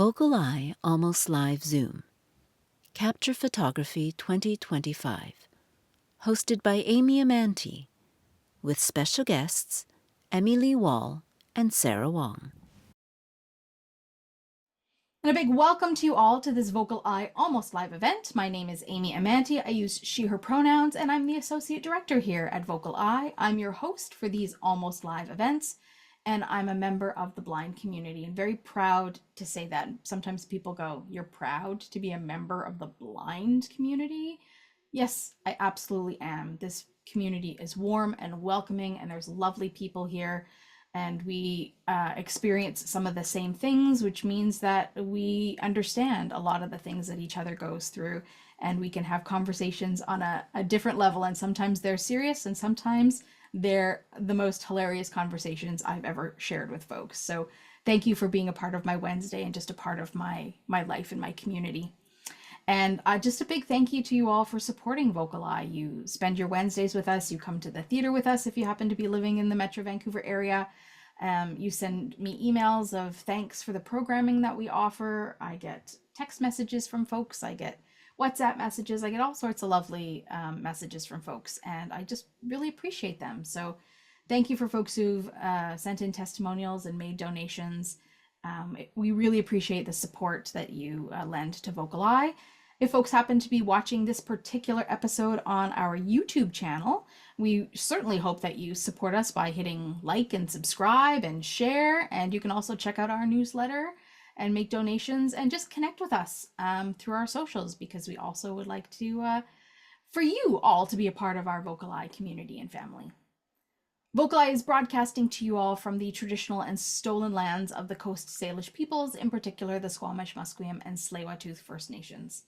VocalEye Almost Live Zoom. Capture Photography 2025. Hosted by Amy Amantea, with special guests Emmy Wall and Sarah Wang. And a big welcome to you all to this VocalEye Almost Live event. My name is Amy Amantea. I use she, her pronouns, and I'm the Associate Director here at VocalEye. I'm your host for these Almost Live events, and I'm a member of the blind community and very proud to say that. Sometimes people go, "You're proud to be a member of the blind community?" Yes, I absolutely am. This community is warm and welcoming, and there's lovely people here. And we experience some of the same things, which means that we understand a lot of the things that each other goes through, and we can have conversations on a different level. And sometimes they're serious, and sometimes they're the most hilarious conversations I've ever shared with folks. So thank you for being a part of my Wednesday and just a part of my life and my community. And just a big thank you to you all for supporting VocalEye. You spend your Wednesdays with us. You come to the theater with us if you happen to be living in the Metro Vancouver area. You send me emails of thanks for the programming that we offer. I get text messages from folks. I get WhatsApp messages. I get all sorts of lovely messages from folks, and I just really appreciate them. So thank you for folks who've sent in testimonials and made donations. We really appreciate the support that you lend to VocalEye. If folks happen to be watching this particular episode on our YouTube channel, we certainly hope that you support us by hitting like and subscribe and share. And you can also check out our newsletter and make donations and just connect with us through our socials, because we also would like to, for you all to be a part of our VocalEye community and family. VocalEye is broadcasting to you all from the traditional and stolen lands of the Coast Salish peoples, in particular the Squamish, Musqueam, and Tsleil-Waututh First Nations.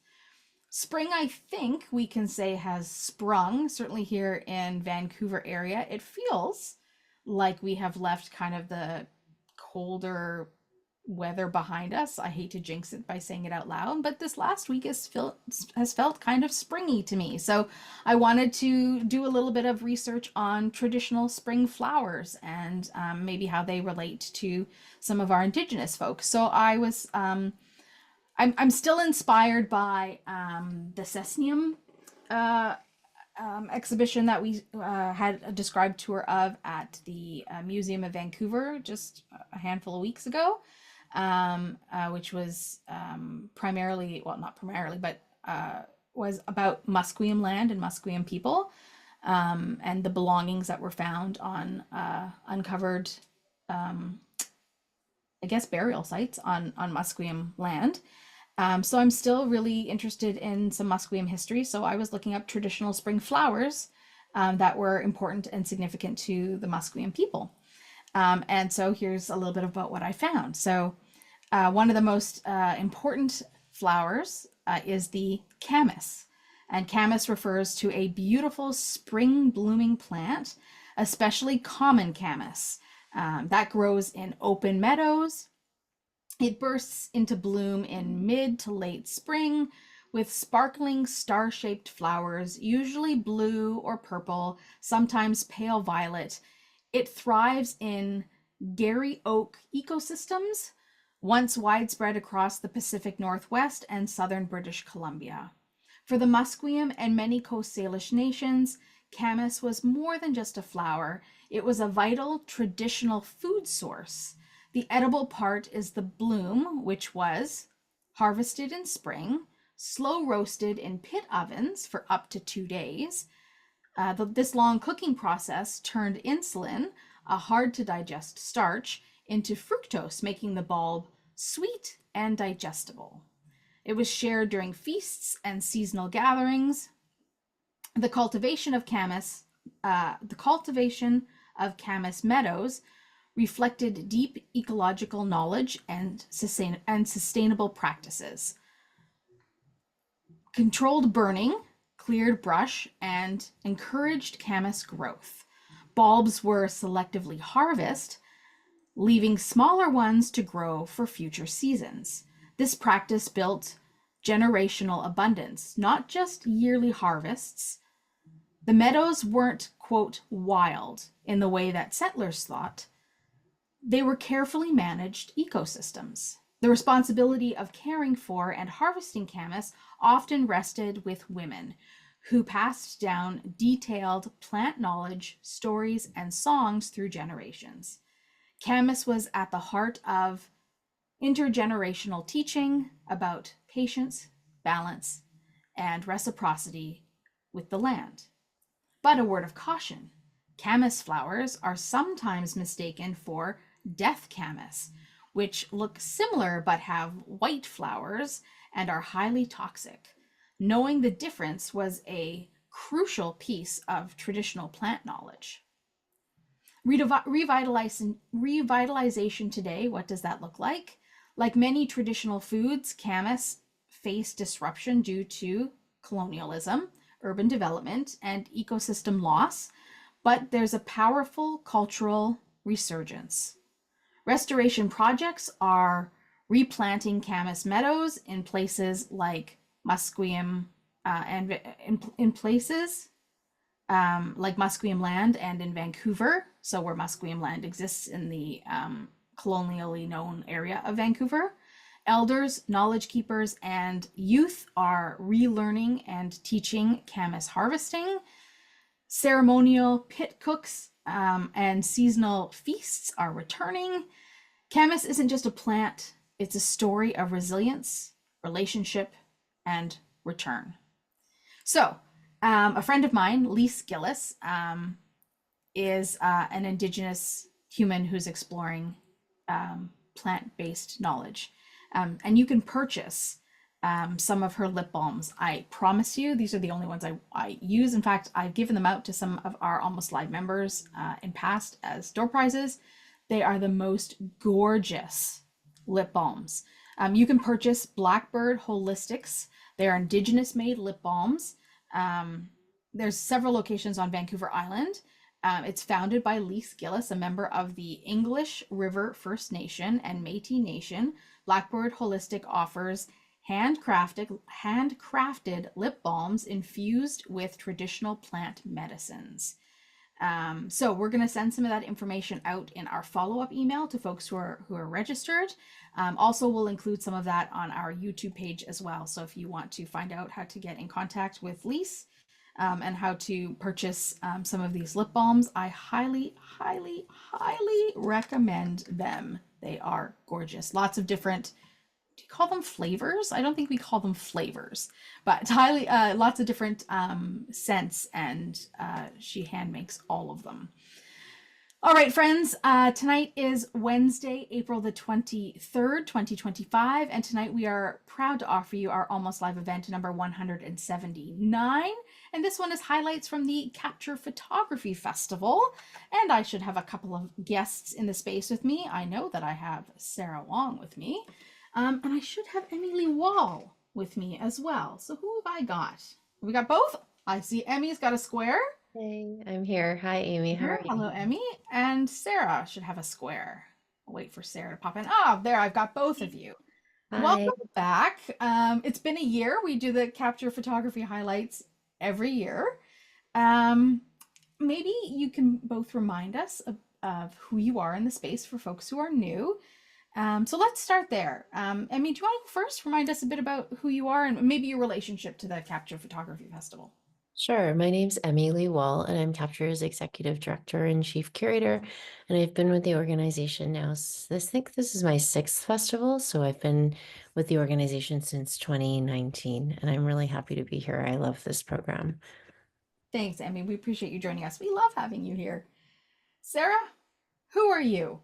Spring, I think we can say, has sprung, certainly here in Vancouver area. It feels like we have left kind of the colder weather behind us. I hate to jinx it by saying it out loud, but this last week has felt kind of springy to me. So I wanted to do a little bit of research on traditional spring flowers and maybe how they relate to some of our Indigenous folks. So I was, I'm still inspired by the Cessnium exhibition that we had a described tour of at the Museum of Vancouver just a handful of weeks ago. Which was primarily, well, not primarily, but was about Musqueam land and Musqueam people, and the belongings that were found on uncovered, I guess, burial sites on Musqueam land. So I'm still really interested in some Musqueam history. So I was looking up traditional spring flowers that were important and significant to the Musqueam people. And so here's a little bit about what I found. So one of the most important flowers is the camas. And camas refers to a beautiful spring blooming plant, especially common camas, that grows in open meadows. It bursts into bloom in mid to late spring with sparkling star-shaped flowers, usually blue or purple, sometimes pale violet. It thrives in Garry oak ecosystems, once widespread across the Pacific Northwest and southern British Columbia. For the Musqueam and many Coast Salish nations, camas was more than just a flower. It was a vital traditional food source. The edible part is the bloom, which was harvested in spring, slow roasted in pit ovens for up to 2 days. This long cooking process turned insulin, a hard to digest starch, into fructose, making the bulb sweet and digestible. It was shared during feasts and seasonal gatherings. The cultivation of camas meadows reflected deep ecological knowledge and sustainable practices. Controlled burning, cleared brush, and encouraged camas growth. Bulbs were selectively harvested, leaving smaller ones to grow for future seasons. This practice built generational abundance, not just yearly harvests. The meadows weren't, quote, wild in the way that settlers thought. They were carefully managed ecosystems. The responsibility of caring for and harvesting camas often rested with women, who passed down detailed plant knowledge, stories, and songs through generations. Camas was at the heart of intergenerational teaching about patience, balance, and reciprocity with the land. But a word of caution: camas flowers are sometimes mistaken for death camas, which look similar but have white flowers and are highly toxic. Knowing the difference was a crucial piece of traditional plant knowledge. Revitalization today, what does that look like? Like many traditional foods, camas face disruption due to colonialism, urban development, and ecosystem loss, but there's a powerful cultural resurgence. Restoration projects are replanting camas meadows in places like Musqueam and in places like Musqueam Land and in Vancouver. So where Musqueam Land exists in the colonially known area of Vancouver. Elders, knowledge keepers, and youth are relearning and teaching camas harvesting. Ceremonial pit cooks and seasonal feasts are returning. Camas isn't just a plant, it's a story of resilience, relationship, and return. So, a friend of mine, Lise Gillis, is an Indigenous human who's exploring plant-based knowledge. And you can purchase some of her lip balms. I promise you, these are the only ones I use. In fact, I've given them out to some of our Almost Live members in past as door prizes. They are the most gorgeous lip balms. You can purchase Blackbird Holistics. They are Indigenous-made lip balms. There's several locations on Vancouver Island. It's founded by Lise Gillis, a member of the English River First Nation and Métis Nation. Blackbird Holistic offers handcrafted lip balms infused with traditional plant medicines. So we're going to send some of that information out in our follow-up email to folks who are registered. Also, we'll include some of that on our YouTube page as well. So if you want to find out how to get in contact with Lise and how to purchase some of these lip balms, I highly, highly, highly recommend them. They are gorgeous. Lots of different, do you call them flavors? I don't think we call them flavors, but highly, lots of different scents, and she hand makes all of them. All right, friends, tonight is Wednesday, April the 23rd, 2025, and tonight we are proud to offer you our Almost Live event number 179, and this one is highlights from the Capture Photography Festival, and I should have a couple of guests in the space with me. I know that I have Sarah Wang with me, and I should have Emmy Wall with me as well. So who have I got? We got both. I see Emmy's got a square. Hey, I'm here. Hi, Amy. How are you? Hello, Emmy. And Sarah should have a square. I'll wait for Sarah to pop in. Oh, there, I've got both of you. Hi. Welcome back. It's been a year. We do the Capture Photography highlights every year. Maybe you can both remind us of who you are in the space for folks who are new. So let's start there. Emmy, do you want to first remind us a bit about who you are and maybe your relationship to the Capture Photography Festival? Sure. My name's Emmy Wall, and I'm Capture's Executive Director and Chief Curator. And I've been with the organization now, I think this is my 6th festival. So I've been with the organization since 2019, and I'm really happy to be here. I love this program. Thanks, Emmy. We appreciate you joining us. We love having you here. Sarah, who are you?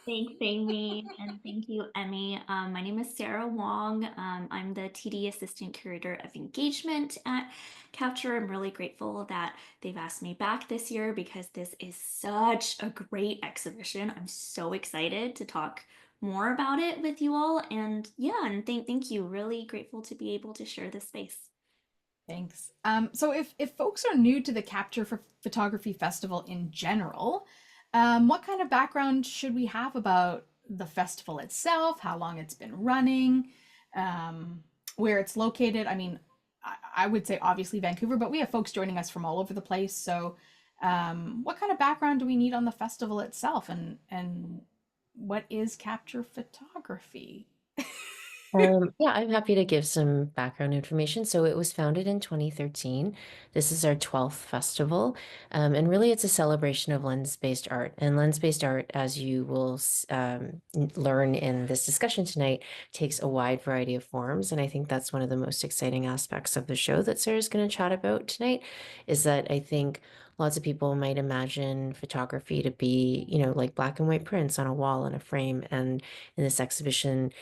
Thanks, Amy, and thank you, Emmy. My name is Sarah Wang. I'm the TD Assistant Curator of Engagement at Capture. I'm really grateful that they've asked me back this year because this is such a great exhibition. I'm so excited to talk more about it with you all. And yeah, and thank you. Really grateful to be able to share this space. Thanks. So if folks are new to the Capture Photography Festival in general, what kind of background should we have about the festival itself, how long it's been running, where it's located? I mean, I would say obviously Vancouver, but we have folks joining us from all over the place. So what kind of background do we need on the festival itself, and what is Capture Photography? Yeah, I'm happy to give some background information. So it was founded in 2013. This is our 12th festival. And really, it's a celebration of lens-based art. And lens-based art, as you will learn in this discussion tonight, takes a wide variety of forms. And I think that's one of the most exciting aspects of the show that Sarah's going to chat about tonight, is that I think lots of people might imagine photography to be, like black and white prints on a wall in a frame. And in this exhibition,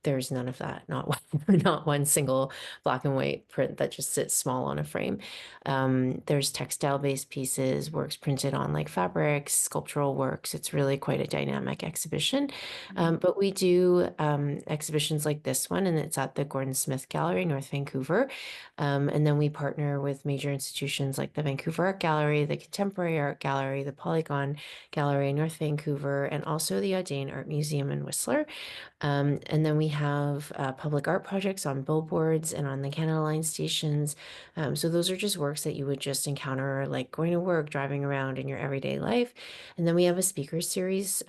there's none of that. Not one, not one single black and white print that just sits small on a frame. There's textile-based pieces, works printed on like fabrics, sculptural works. It's really quite a dynamic exhibition. But we do exhibitions like this one, and it's at the Gordon Smith Gallery, North Vancouver. And then we partner with major institutions like the Vancouver Art Gallery, the Contemporary Art Gallery, the Polygon Gallery in North Vancouver, and also the Audain Art Museum in Whistler. And then we have public art projects on billboards and on the Canada Line stations. So those are just works that you would just encounter, like going to work, driving around in your everyday life. And then we have a speaker series,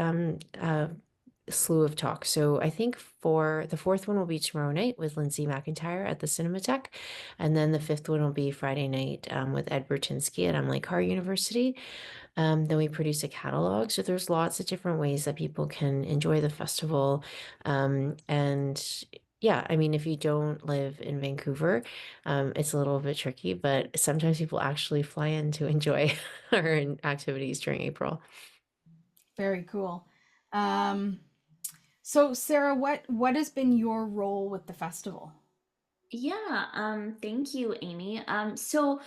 slew of talks. So I think for the fourth one will be tomorrow night with Lindsay McIntyre at the Cinematheque. And then the fifth one will be Friday night with Ed Bertinsky at Emily Carr University. Then we produce a catalog. So there's lots of different ways that people can enjoy the festival. And yeah, I mean, if you don't live in Vancouver, it's a little bit tricky, but sometimes people actually fly in to enjoy our activities during April. Very cool. So Sarah, what has been your role with the festival? Yeah, thank you, Amy. So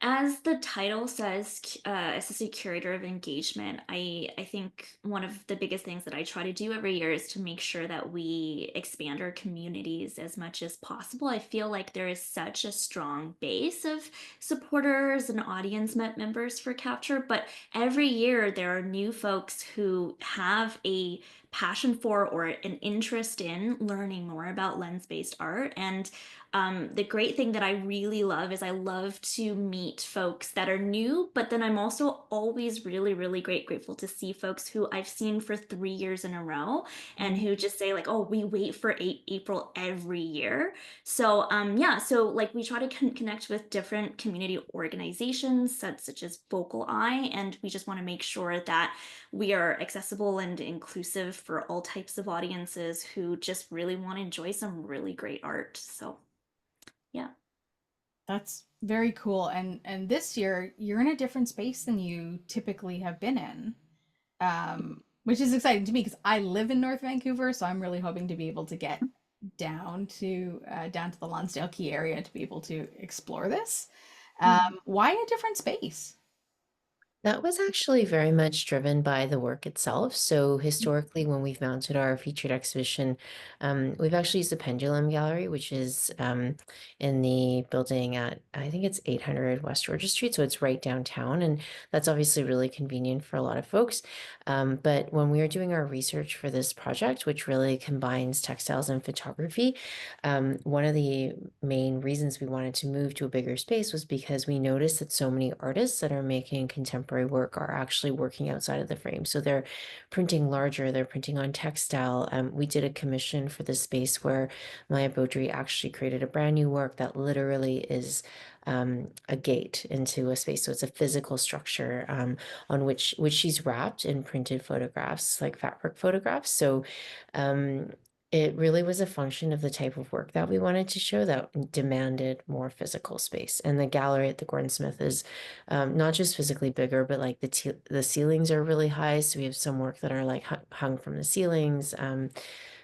as the title says, Assistant Curator of Engagement, I think one of the biggest things that I try to do every year is to make sure that we expand our communities as much as possible. I feel like there is such a strong base of supporters and audience members for Capture, but every year there are new folks who have a passion for or an interest in learning more about lens-based art. And the great thing that I really love is I love to meet folks that are new, but then I'm also always really, really grateful to see folks who I've seen for 3 years in a row and who just say like, oh, we wait for April every year. So yeah, so like we try to connect with different community organizations such as VocalEye, and we just want to make sure that we are accessible and inclusive for all types of audiences who just really want to enjoy some really great art. So yeah. That's very cool. And this year you're in a different space than you typically have been in, which is exciting to me because I live in North Vancouver, so I'm really hoping to be able to get down to the Lonsdale Key area to be able to explore this. Why a different space? That was actually very much driven by the work itself. So historically, when we've mounted our featured exhibition, we've actually used the Pendulum Gallery, which is in the building at, I think it's 800 West Georgia Street. So it's right downtown. And that's obviously really convenient for a lot of folks. But when we were doing our research for this project, which really combines textiles and photography, one of the main reasons we wanted to move to a bigger space was because we noticed that so many artists that are making contemporary work are actually working outside of the frame. So they're printing larger, they're printing on textile. We did a commission for this space where Maya Beaudry actually created a brand new work that literally is a gate into a space. So it's a physical structure on which she's wrapped in printed photographs, like fabric photographs. So it really was a function of the type of work that we wanted to show that demanded more physical space. And the gallery at the Gordon Smith is not just physically bigger, but like the ceilings are really high. So we have some work that are like hung from the ceilings.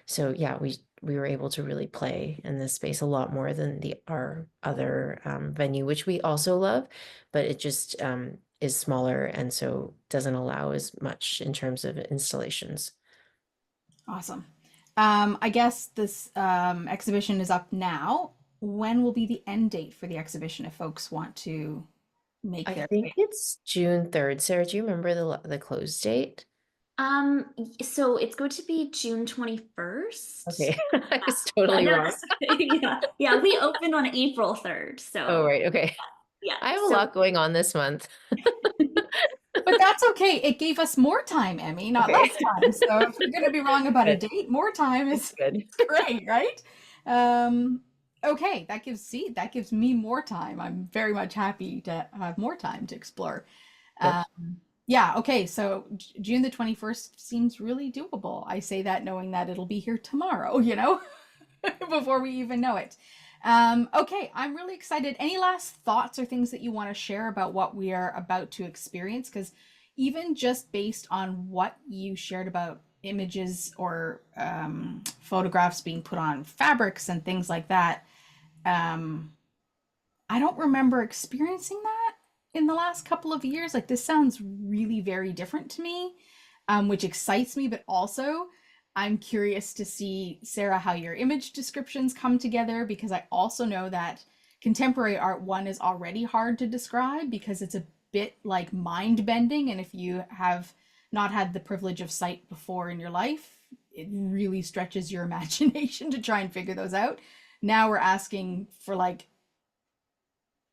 So yeah, we were able to really play in this space a lot more than our other venue, which we also love, but it just is smaller and so doesn't allow as much in terms of installations. Awesome. I guess this exhibition is up now. When will be the end date for the exhibition if folks want to make I their think way? it's June 3rd. Sarah, do you remember the close date? So it's going to be June 21st. Okay, I was Yeah, totally no, wrong. yeah, we opened on April 3rd. Oh, So right. Okay. yeah, I have a so lot going on this month. But that's okay. It gave us more time, Emmy, not Okay. less time. So if you're going to be wrong about a Good. date, more time That's is good. great, right? Um, okay, that gives me more time. I'm very much happy to have more time to explore. Good. Yeah, okay, so June the 21st seems really doable. I say that knowing that it'll be here tomorrow, before we even know it. Okay, I'm really excited. Any last thoughts or things that you want to share about what we are about to experience? Because even just based on what you shared about images or photographs being put on fabrics and things like that, um, I don't remember experiencing that in the last couple of years. Like, this sounds really very different to me, which excites me, but also I'm curious to see, Sarah, how your image descriptions come together, because I also know that contemporary art one is already hard to describe because it's a bit like mind bending. And if you have not had the privilege of sight before in your life, it really stretches your imagination to try and figure those out. Now we're asking for, like,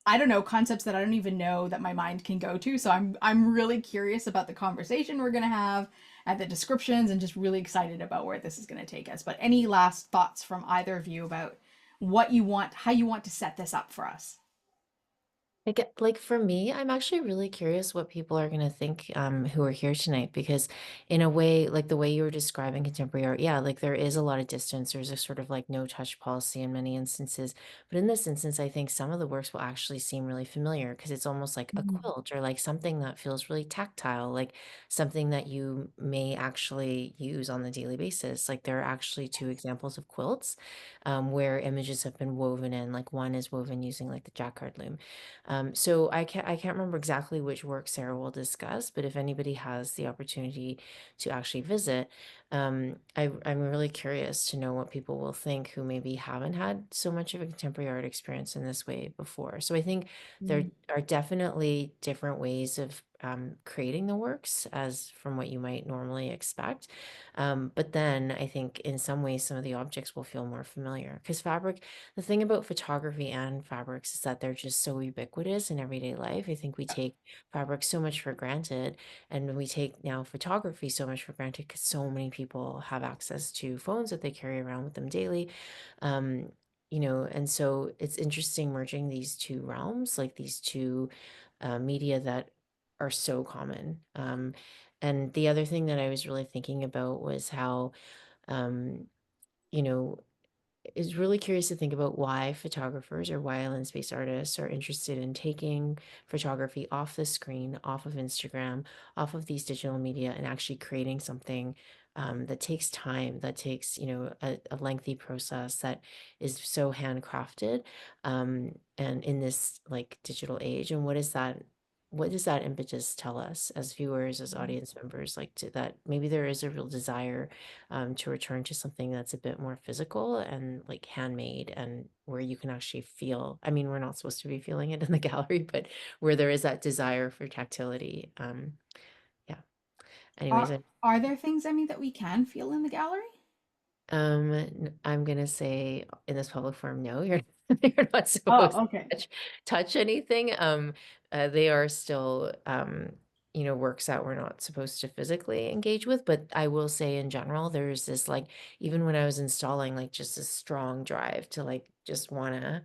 I don't know, concepts that I don't even know that my mind can go to. So I'm really curious about the conversation we're gonna have and the descriptions, and just really excited about where this is gonna take us. But any last thoughts from either of you about what you want, how you want to set this up for us? Like for me, I'm actually really curious what people are gonna think who are here tonight, because in a way, like the way you were describing contemporary art, yeah, like there is a lot of distance. There's a sort of like no touch policy in many instances. But in this instance, I think some of the works will actually seem really familiar because it's almost like a Mhm. quilt or like something that feels really tactile, like something that you may actually use on the daily basis. Like there are actually two examples of quilts where images have been woven in, like one is woven using like the jacquard loom. So I can't remember exactly which work Sarah will discuss, but if anybody has the opportunity to actually visit, I'm really curious to know what people will think who maybe haven't had so much of a contemporary art experience in this way before. So I think there Mm. are definitely different ways of creating the works as from what you might normally expect. But then I think in some ways some of the objects will feel more familiar because fabric, the thing about photography and fabrics is that they're just so ubiquitous in everyday life. I think we take fabric so much for granted, and we take now photography so much for granted because so many people have access to phones that they carry around with them daily. Um, and so it's interesting merging these two realms, like these two media that are so common. And the other thing that I was really thinking about was how, um, you know, is really curious to think about why photographers or why island-based artists are interested in taking photography off the screen, off of Instagram, off of these digital media, and actually creating something that takes time, that takes, a lengthy process that is so handcrafted, and in this like digital age. And what does that impetus tell us as viewers, as audience members, like that maybe there is a real desire to return to something that's a bit more physical and like handmade and where you can actually feel. I mean, we're not supposed to be feeling it in the gallery, but where there is that desire for tactility. Yeah. Anyways, Are there things, Emmy, that we can feel in the gallery? I'm gonna say in this public forum, no, you're you're not supposed Oh, to okay. touch anything. They are still works that we're not supposed to physically engage with. But I will say in general, there's this like even when I was installing, like just a strong drive to like just wanna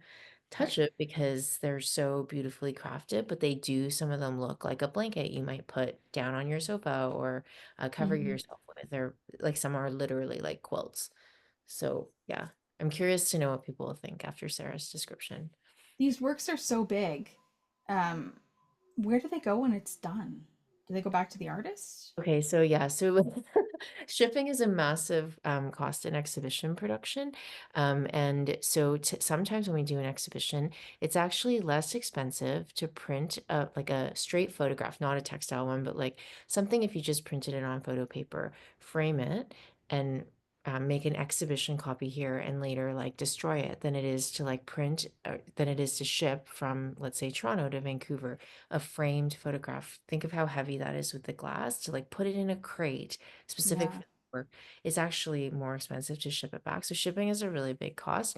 Right. touch it because they're so beautifully crafted, but they do, some of them look like a blanket you might put down on your sofa or cover Mhm. yourself with. They're like some are literally like quilts. So yeah, I'm curious to know what people will think after Sarah's description. These works are so big. Um, where do they go when it's done? Do they go back to the artist? Okay, so yeah, so shipping is a massive cost in exhibition production. And so sometimes when we do an exhibition, it's actually less expensive to print like a straight photograph, not a textile one, but like something if you just printed it on photo paper, frame it, and make an exhibition copy here and later like destroy it than it is to like print, than it is to ship from, let's say, Toronto to Vancouver a framed photograph. Think of how heavy that is with the glass to like put it in a crate specific Yeah. work, it's actually more expensive to ship it back. So shipping is a really big cost.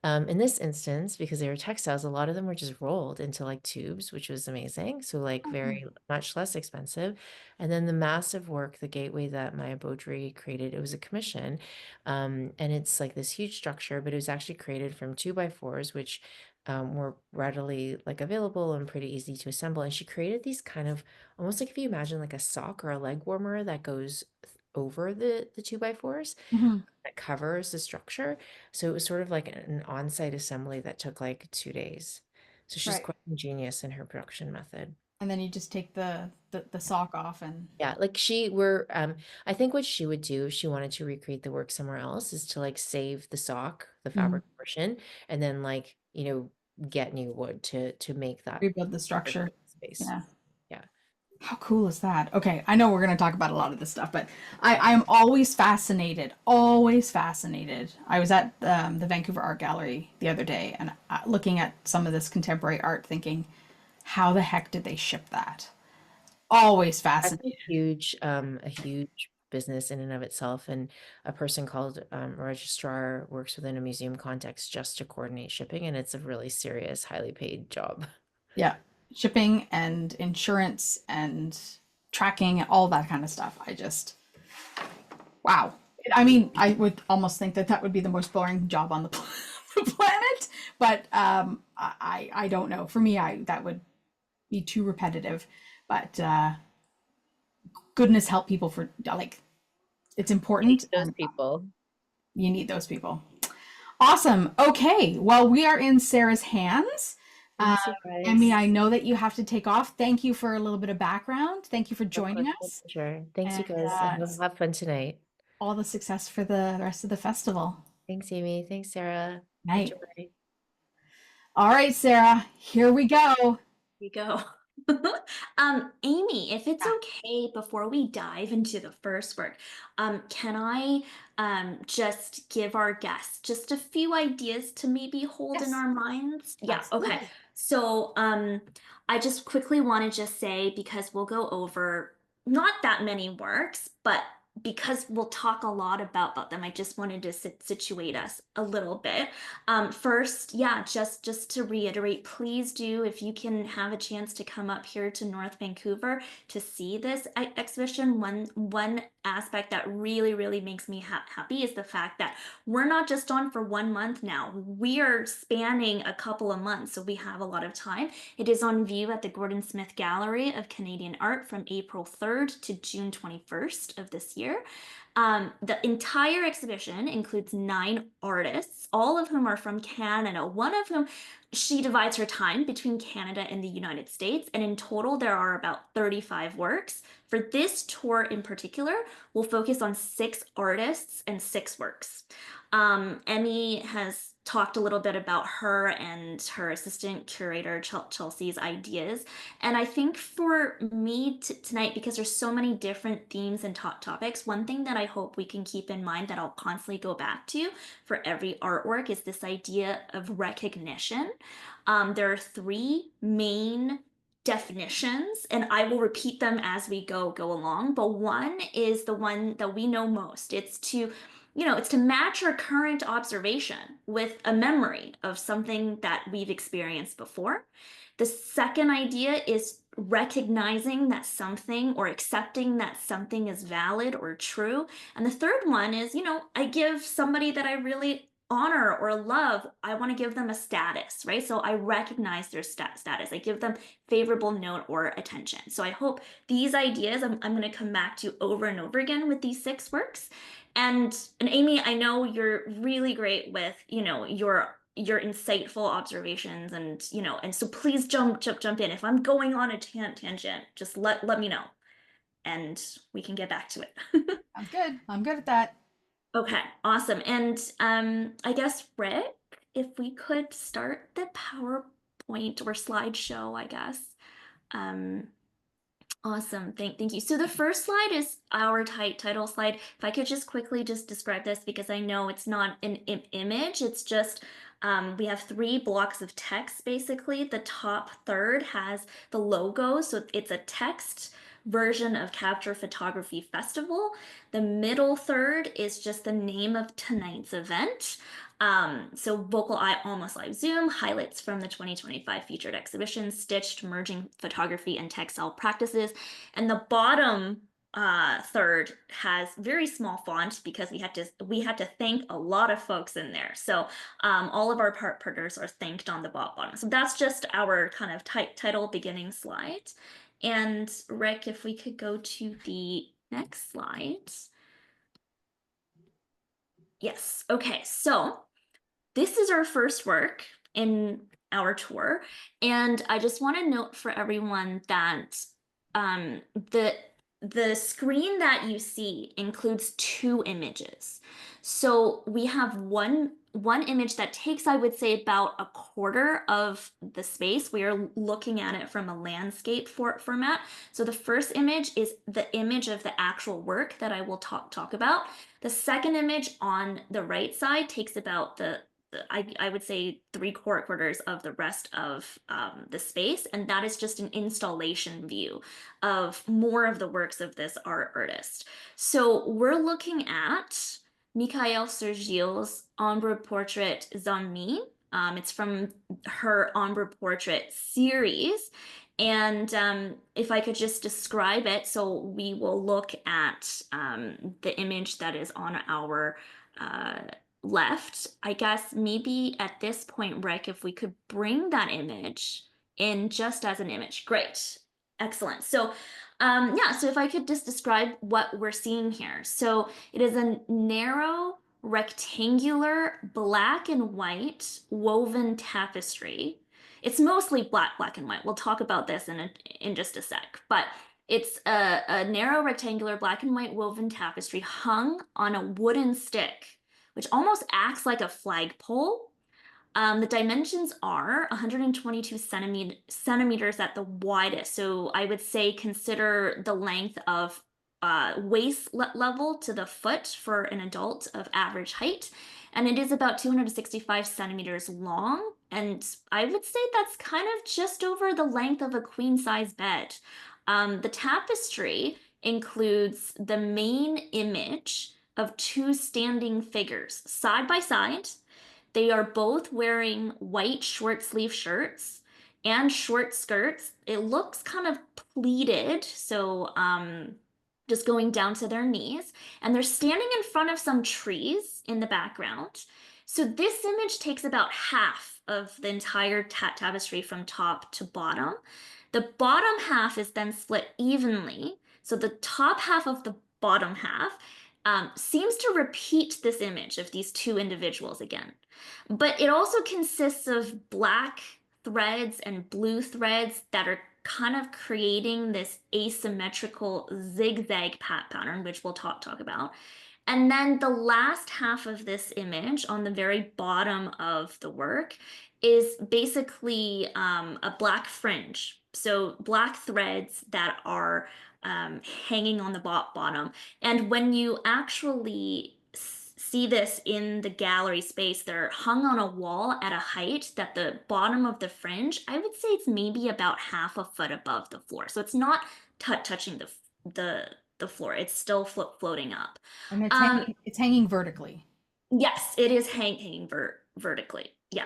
In this instance, because they were textiles, a lot of them were just rolled into like tubes, which was amazing. So like very much less expensive. And then the massive work, the gateway that my Beaudry created, it was a commission. And it's like this huge structure, but it was actually created from 2x4s, which were readily like available and pretty easy to assemble. And she created these kind of almost like if you imagine like a sock or a leg warmer that goes over the 2x4s Mhm. that covers the structure. So it was sort of like an on-site assembly that took like 2 days. So she's Right. quite ingenious in her production method. And then you just take the sock off and Yeah, like I think what she would do if she wanted to recreate the work somewhere else is to like save the sock, the Mhm. fabric portion, and then like, get new wood to make that rebuild the structure. space. Yeah. Yeah. How cool is that? Okay, I know we're going to talk about a lot of this stuff, but I'm always fascinated. Always fascinated. I was at the Vancouver Art Gallery the other day and looking at some of this contemporary art, thinking, how the heck did they ship that? Always That's fascinated. a huge business in and of itself. And a person called a registrar works within a museum context just to coordinate shipping. And it's a really serious, highly paid job. Yeah, shipping and insurance and tracking, all that kind of stuff. I just, wow. I mean, I would almost think that that would be the most boring job on the, the planet, but I don't know. For me, I that would be too repetitive. But goodness help people for like it's important, Those and people. you need those people. Awesome. Okay. Well, we are in Sarah's hands. Uh, Thanks, you Emmy, guys. I know that you have to take off. Thank you for a little bit of background. Thank you for Of joining course, my us, pleasure. Thanks, you and guys. And have fun tonight. all the success for the rest of the festival. Thanks, Amy. Thanks, Sarah. Night. Enjoy. All right, Sarah, here we go. You go. Amy, if it's Yeah. okay, before we dive into the first work, can I just give our guests just a few ideas to maybe hold in Yes, our minds? Yeah, okay. absolutely. So, I just quickly want to just say, because we'll go over not that many works, but because we'll talk a lot about them, I just wanted to situate us a little bit. First, yeah, just to reiterate, please do, if you can have a chance to come up here to North Vancouver to see this exhibition. One aspect that really makes me happy is the fact that we're not just on for 1 month now. We are spanning a couple of months, so we have a lot of time. It is on view at the Gordon Smith Gallery of Canadian Art from April 3rd to June 21st of this year. The entire exhibition includes 9 artists, all of whom are from Canada. One of whom, she divides her time between Canada and the United States, and in total there are about 35 works. For this tour in particular, we'll focus on 6 artists and 6 works. Emmy has talked a little bit about her and her assistant curator Chelsea's ideas, and I think for me tonight, because there's so many different themes and topics, one thing that I hope we can keep in mind that I'll constantly go back to for every artwork is this idea of recognition. There are 3 main definitions, and I will repeat them as we go along, but one is the one that we know most. It's to match our current observation with a memory of something that we've experienced before. The second idea is recognizing that something, or accepting that something is valid or true. And the third one is, I give somebody that I really honor or love, I want to give them a status, right? So I recognize their status. I give them favorable note or attention. So I hope these ideas, I'm going to come back to over and over again with these 6 works. And Amy, I know you're really great with, your insightful observations, and so please jump in. If I'm going on a tangent, just let me know, and we can get back to it. Sounds good. I'm good at that. Okay, awesome. And I guess, Rick, if we could start the PowerPoint or slideshow, I guess. Um, Awesome. Thank you. So the first slide is our title slide. If I could just quickly just describe this, because I know it's not an image, it's just we have 3 blocks of text basically. The top third has the logo, so it's a text version of Capture Photography Festival. The middle third is just the name of tonight's event. So VocalEye Almost Live Zoom, highlights from the 2025 featured exhibition, Stitched, Merging Photography and Textile Practices. And the bottom third has very small font because we had to thank a lot of folks in there. So all of our partners are thanked on the bottom. So that's just our kind of title beginning slide. And Rick, if we could go to the next slide. Yes, okay, so this is our first work in our tour. And I just want to note for everyone that the screen that you see includes two images. So we have one image that takes, I would say, about a quarter of the space. We are looking at it from a landscape format. So the first image is the image of the actual work that I will talk about. The second image on the right side takes about I would say 3/4 of the rest of the space, and that is just an installation view of more of the works of this artist. So we're looking at Michaëlle Sergile's Ombre portrait Zanmi. It's from her Ombre portrait series. And if I could just describe it, so we will look at the image that is on our left. I guess maybe at this point, Rick, if we could bring that image in just as an image. Great. Excellent. So yeah, so if I could just describe what we're seeing here. So it is a narrow, rectangular, black and white woven tapestry. It's mostly black and white. We'll talk about this in just a sec, but it's a narrow, rectangular, black and white woven tapestry hung on a wooden stick, which almost acts like a flagpole. The dimensions are 122 centimeters at the widest. So I would say consider the length of waist level to the foot for an adult of average height. And it is about 265 centimeters long. And I would say that's kind of just over the length of a queen size bed. The tapestry includes the main image of two standing figures side by side. They are both wearing white short sleeve shirts and short skirts. It looks kind of pleated, so just going down to their knees. And they're standing in front of some trees in the background. So this image takes about half of the entire tapestry from top to bottom. The bottom half is then split evenly. So the top half of the bottom half seems to repeat this image of these two individuals again. But it also consists of black threads and blue threads that are kind of creating this asymmetrical zigzag pattern, which we'll talk about. And then the last half of this image on the very bottom of the work is basically a black fringe. So black threads that are hanging on the bottom. And when you actually see this in the gallery space, they're hung on a wall at a height that the bottom of the fringe, I would say it's maybe about half a foot above the floor. So it's not touching the floor. It's still floating up. And it's hanging vertically. Yes, it is hanging vertically. Yeah.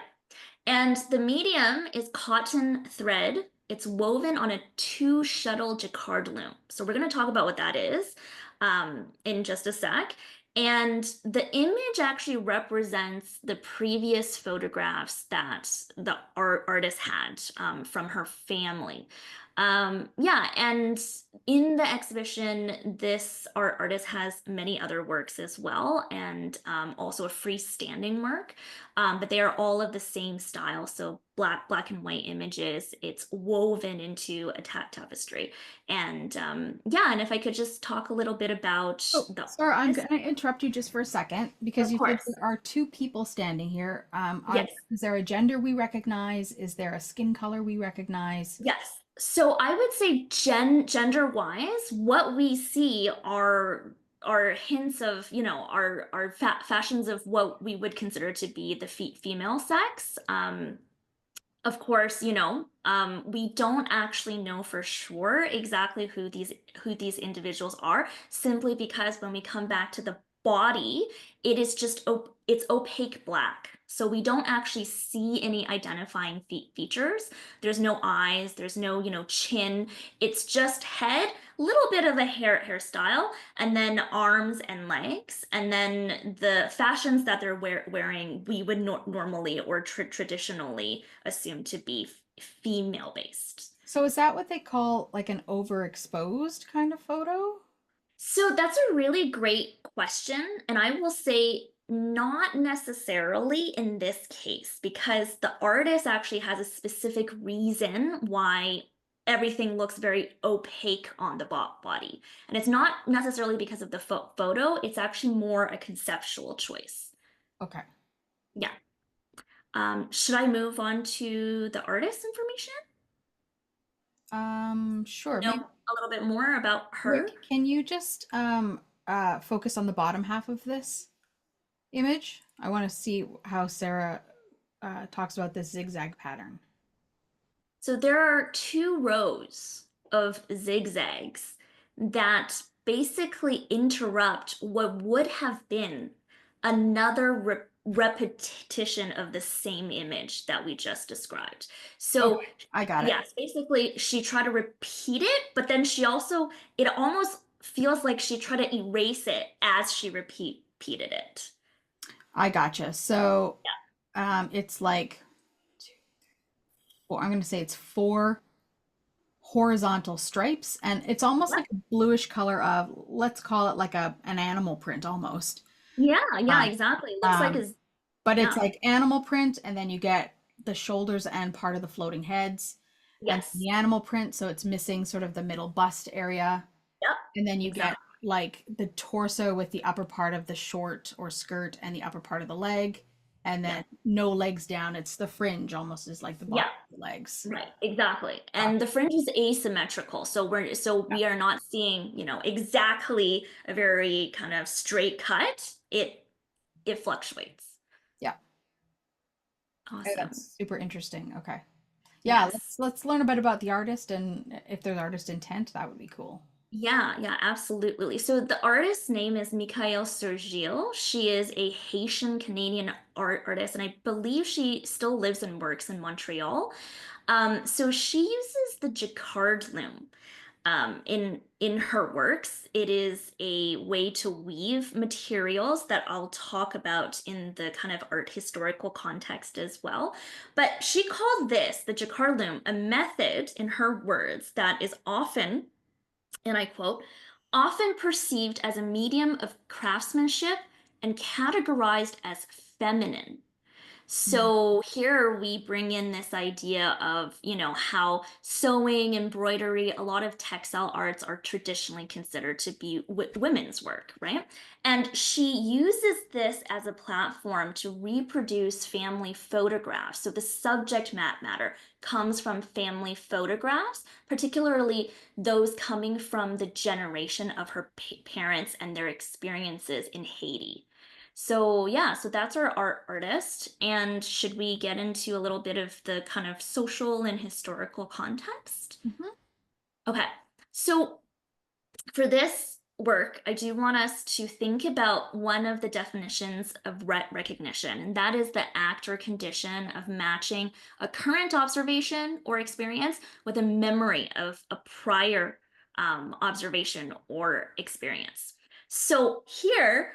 And the medium is cotton thread. It's woven on a 2-shuttle jacquard loom. So we're going to talk about what that is in just a sec. And the image actually represents the previous photographs that the artist had from her family. Yeah, and in the exhibition, this artist has many other works as well, and also a freestanding work, but they are all of the same style. So black and white images. It's woven into a tapestry, and yeah. And if I could just talk a little bit about Sorry, I'm going to interrupt you just for a second because you said there are two people standing here. Yes. Is there a gender we recognize? Is there a skin color we recognize? Yes. So I would say gender-wise, what we see are hints of, are fashions of what we would consider to be the female sex. Of course, we don't actually know for sure exactly who these individuals are, simply because when we come back to the body, it is just it's opaque black. So we don't actually see any identifying features. There's no eyes, there's no, chin. It's just head, little bit of a hairstyle, and then arms and legs, and then the fashions that they're wearing we would normally or traditionally assume to be female based. So is that what they call like an overexposed kind of photo? So that's a really great question, and I will say not necessarily in this case, because the artist actually has a specific reason why everything looks very opaque on the body. And it's not necessarily because of the photo, it's actually more a conceptual choice. Okay. Yeah. Should I move on to the artist information? Sure. Know Maybe a little bit more about her? can you just focus on the bottom half of this image? I want to see how Sarah talks about this zigzag pattern. So there are 2 rows of zigzags that basically interrupt what would have been another repetition of the same image that we just described. So Okay, I got it. yes, basically she tried to repeat it, but then it almost feels like she tried to erase it as she repeated it. I gotcha. So it's like I'm going to say it's 4 horizontal stripes, and it's almost like a bluish color of, let's call it like an animal print almost. Yeah, yeah, Um, exactly. It looks like um, it's but it's yeah. like animal print, and then you get the shoulders and part of the floating heads, and Yes. the animal print, so it's missing sort of the middle bust area, Yep. and then you get Exactly. like the torso with the upper part of the short or skirt and the upper part of the leg, and Yeah. then no legs down. It's the fringe almost is like the Yeah. bottom of the legs. Right. Exactly. Uh, And the fringe is asymmetrical. We are not seeing, exactly a very kind of straight cut. It fluctuates. yeah. Okay, Awesome. that's super interesting. Okay. Yeah, Yes. let's learn a bit about the artist, and if there's artist intent, that would be cool. Yeah, yeah, absolutely. So the artist's name is Michaëlle Sergile. She is a Haitian Canadian artist, and I believe she still lives and works in Montreal. So she uses the jacquard loom in her works. It is a way to weave materials that I'll talk about in the kind of art historical context as well. But she called this, the jacquard loom, a method, in her words, that is often, and I quote, often perceived as a medium of craftsmanship and categorized as feminine. Mhm. So here we bring in this idea of, how sewing, embroidery, a lot of textile arts are traditionally considered to be women's work, right? And she uses this as a platform to reproduce family photographs. So the subject matter comes from family photographs, particularly those coming from the generation of her parents and their experiences in Haiti. So yeah, so that's our artist. And should we get into a little bit of the kind of social and historical context? Mhm. Okay. So for this work, I do want us to think about one of the definitions of recognition, and that is the act or condition of matching a current observation or experience with a memory of a prior observation or experience. So here,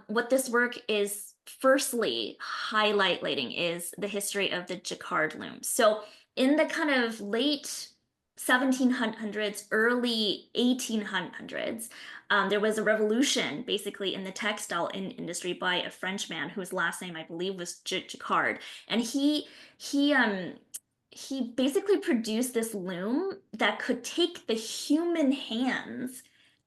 what this work is firstly highlighting is the history of the jacquard loom. So in the kind of late 1700s, early 1800s, there was a revolution basically in the textile industry by a Frenchman whose last name I believe was Jacquard, and he basically produced this loom that could take the human hands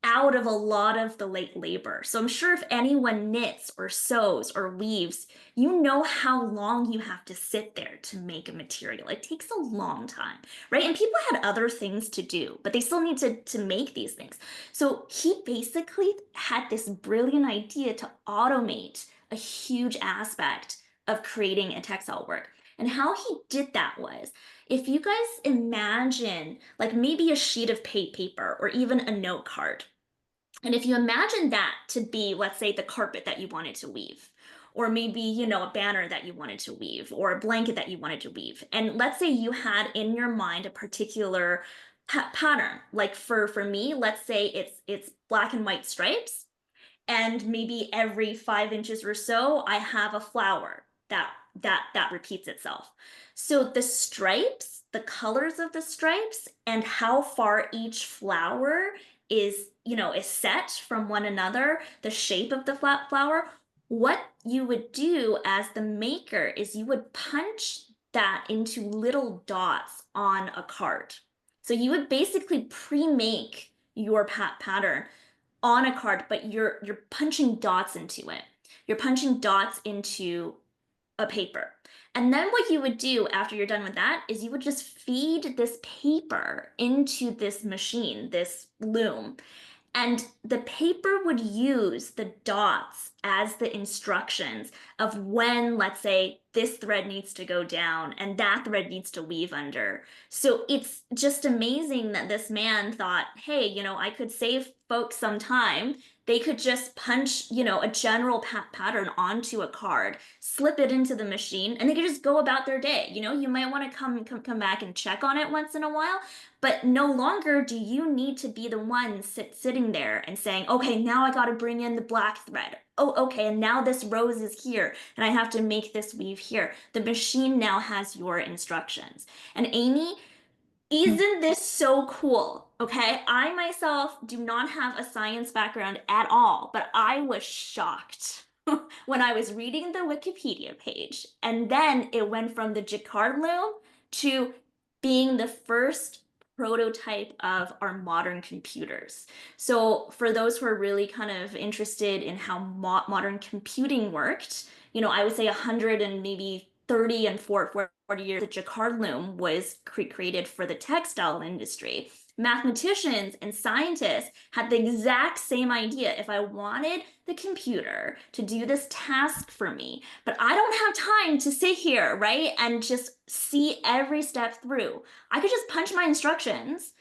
out of a lot of the late labor. So I'm sure if anyone knits or sews or weaves, you know how long you have to sit there to make a material. It takes a long time, right? And people had other things to do, but they still need to make these things. So he basically had this brilliant idea to automate a huge aspect of creating a textile work. And how he did that was, if you guys imagine like maybe a sheet of paper or even a note card, and if you imagine that to be, let's say, the carpet that you wanted to weave, or maybe, you know, a banner that you wanted to weave, or a blanket that you wanted to weave, and let's say you had in your mind a particular pattern, like for me, let's say it's black and white stripes, and maybe every 5 inches or so I have a flower that repeats itself. So the stripes, the colors of the stripes, and how far each flower is, you know, is set from one another, the shape of the flower, what you would do as the maker is you would punch that into little dots on a card. So you would basically pre-make your pattern on a card, but you're punching dots into it. You're punching dots into a paper. And then what you would do after you're done with that is you would just feed this paper into this machine, this loom, and the paper would use the dots as the instructions of when, let's say, this thread needs to go down and that thread needs to weave under. So it's just amazing that this man thought, hey, you know, I could save folks some time. They could just punch, you know, a general pattern onto a card, slip it into the machine, and they could just go about their day. You know, you might want to come back and check on it once in a while, but no longer do you need to be the one sitting there and saying, okay, now I got to bring in the black thread. Oh, okay, and now this rose is here, and I have to make this weave here. The machine now has your instructions. And Amy, isn't this so cool? Okay, I myself do not have a science background at all, but I was shocked when I was reading the Wikipedia page. And then it went from the jacquard loom to being the first prototype of our modern computers. So for those who are really kind of interested in how modern computing worked, you know, I would say 100 and maybe 30 and 40 years, the jacquard loom was created for the textile industry. Mathematicians and scientists had the exact same idea. If I wanted the computer to do this task for me, but I don't have time to sit here, right, and just see every step through, I could just punch my instructions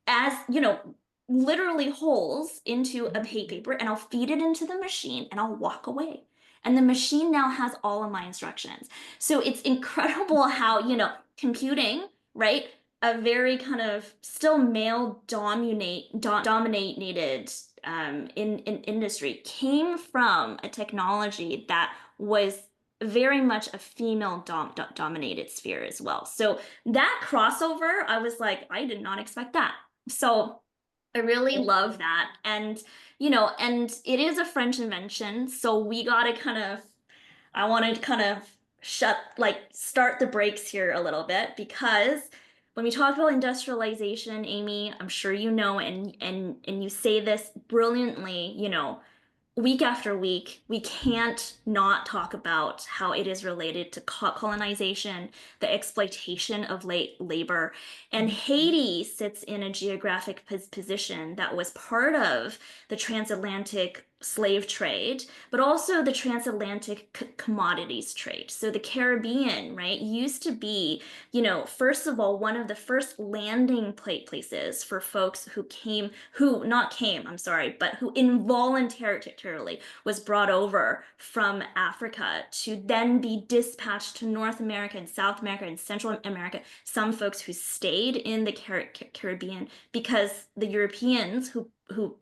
as, you know, literally holes into a paper, and I'll feed it into the machine and I'll walk away. And the machine now has all of my instructions. So it's incredible how, you know, computing, right? A very kind of still male dominated in industry came from a technology that was very much a female dominated sphere as well. So that crossover, I was like, I did not expect that. So I really love that. And, you know, and it is a French invention. So we got to kind of, I want to kind of start the brakes here a little bit, because when we talk about industrialization, Amy, I'm sure you know, and you say this brilliantly, you know, week after week, we can't not talk about how it is related to colonization, the exploitation of labor. And Haiti sits in a geographic position that was part of the transatlantic slave trade, but also the transatlantic commodities trade. So the Caribbean, right, used to be, you know, first of all, one of the first landing places for folks who involuntarily was brought over from Africa to then be dispatched to North America and South America and Central America. Some folks who stayed in the Caribbean because the Europeans who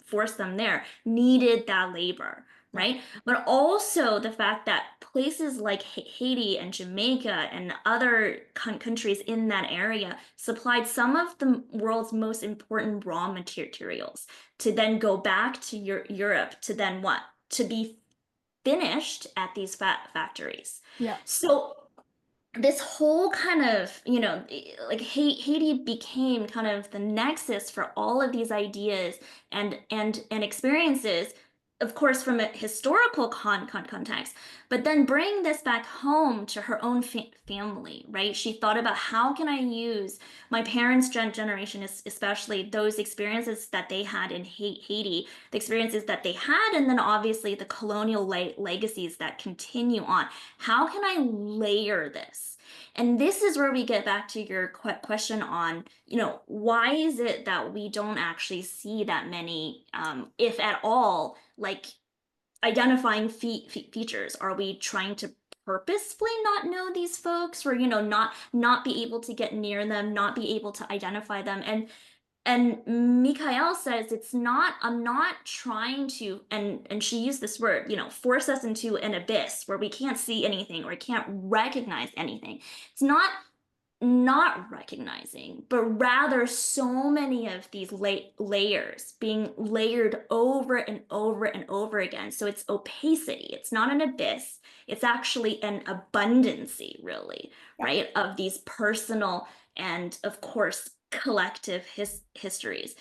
forced them there needed that labor, right? But also the fact that places like Haiti and Jamaica and other countries in that area supplied some of the world's most important raw materials to then go back to Europe to then what? To be finished at these factories. Yeah. So this whole kind of, you know, like Haiti became kind of the nexus for all of these ideas and experiences, of course, from a historical context, but then bring this back home to her own family, right? She thought about how can I use my parents' generation, especially those experiences that they had in Haiti, the experiences that they had, and then obviously the colonial legacies that continue on. How can I layer this And this is where we get back to your question on, why is it that we don't actually see that many, if at all, like identifying features? Are we trying to purposefully not know these folks, or not be able to get near them, not be able to identify them? And Michaëlle says it's not, I'm not trying to, and she used this word, force us into an abyss where we can't see anything or can't recognize anything. It's not recognizing, but rather so many of these layers being layered over and over and over again. So it's opacity. It's not an abyss. It's actually an abundancy, really, right? Of these personal and, of course, collective histories.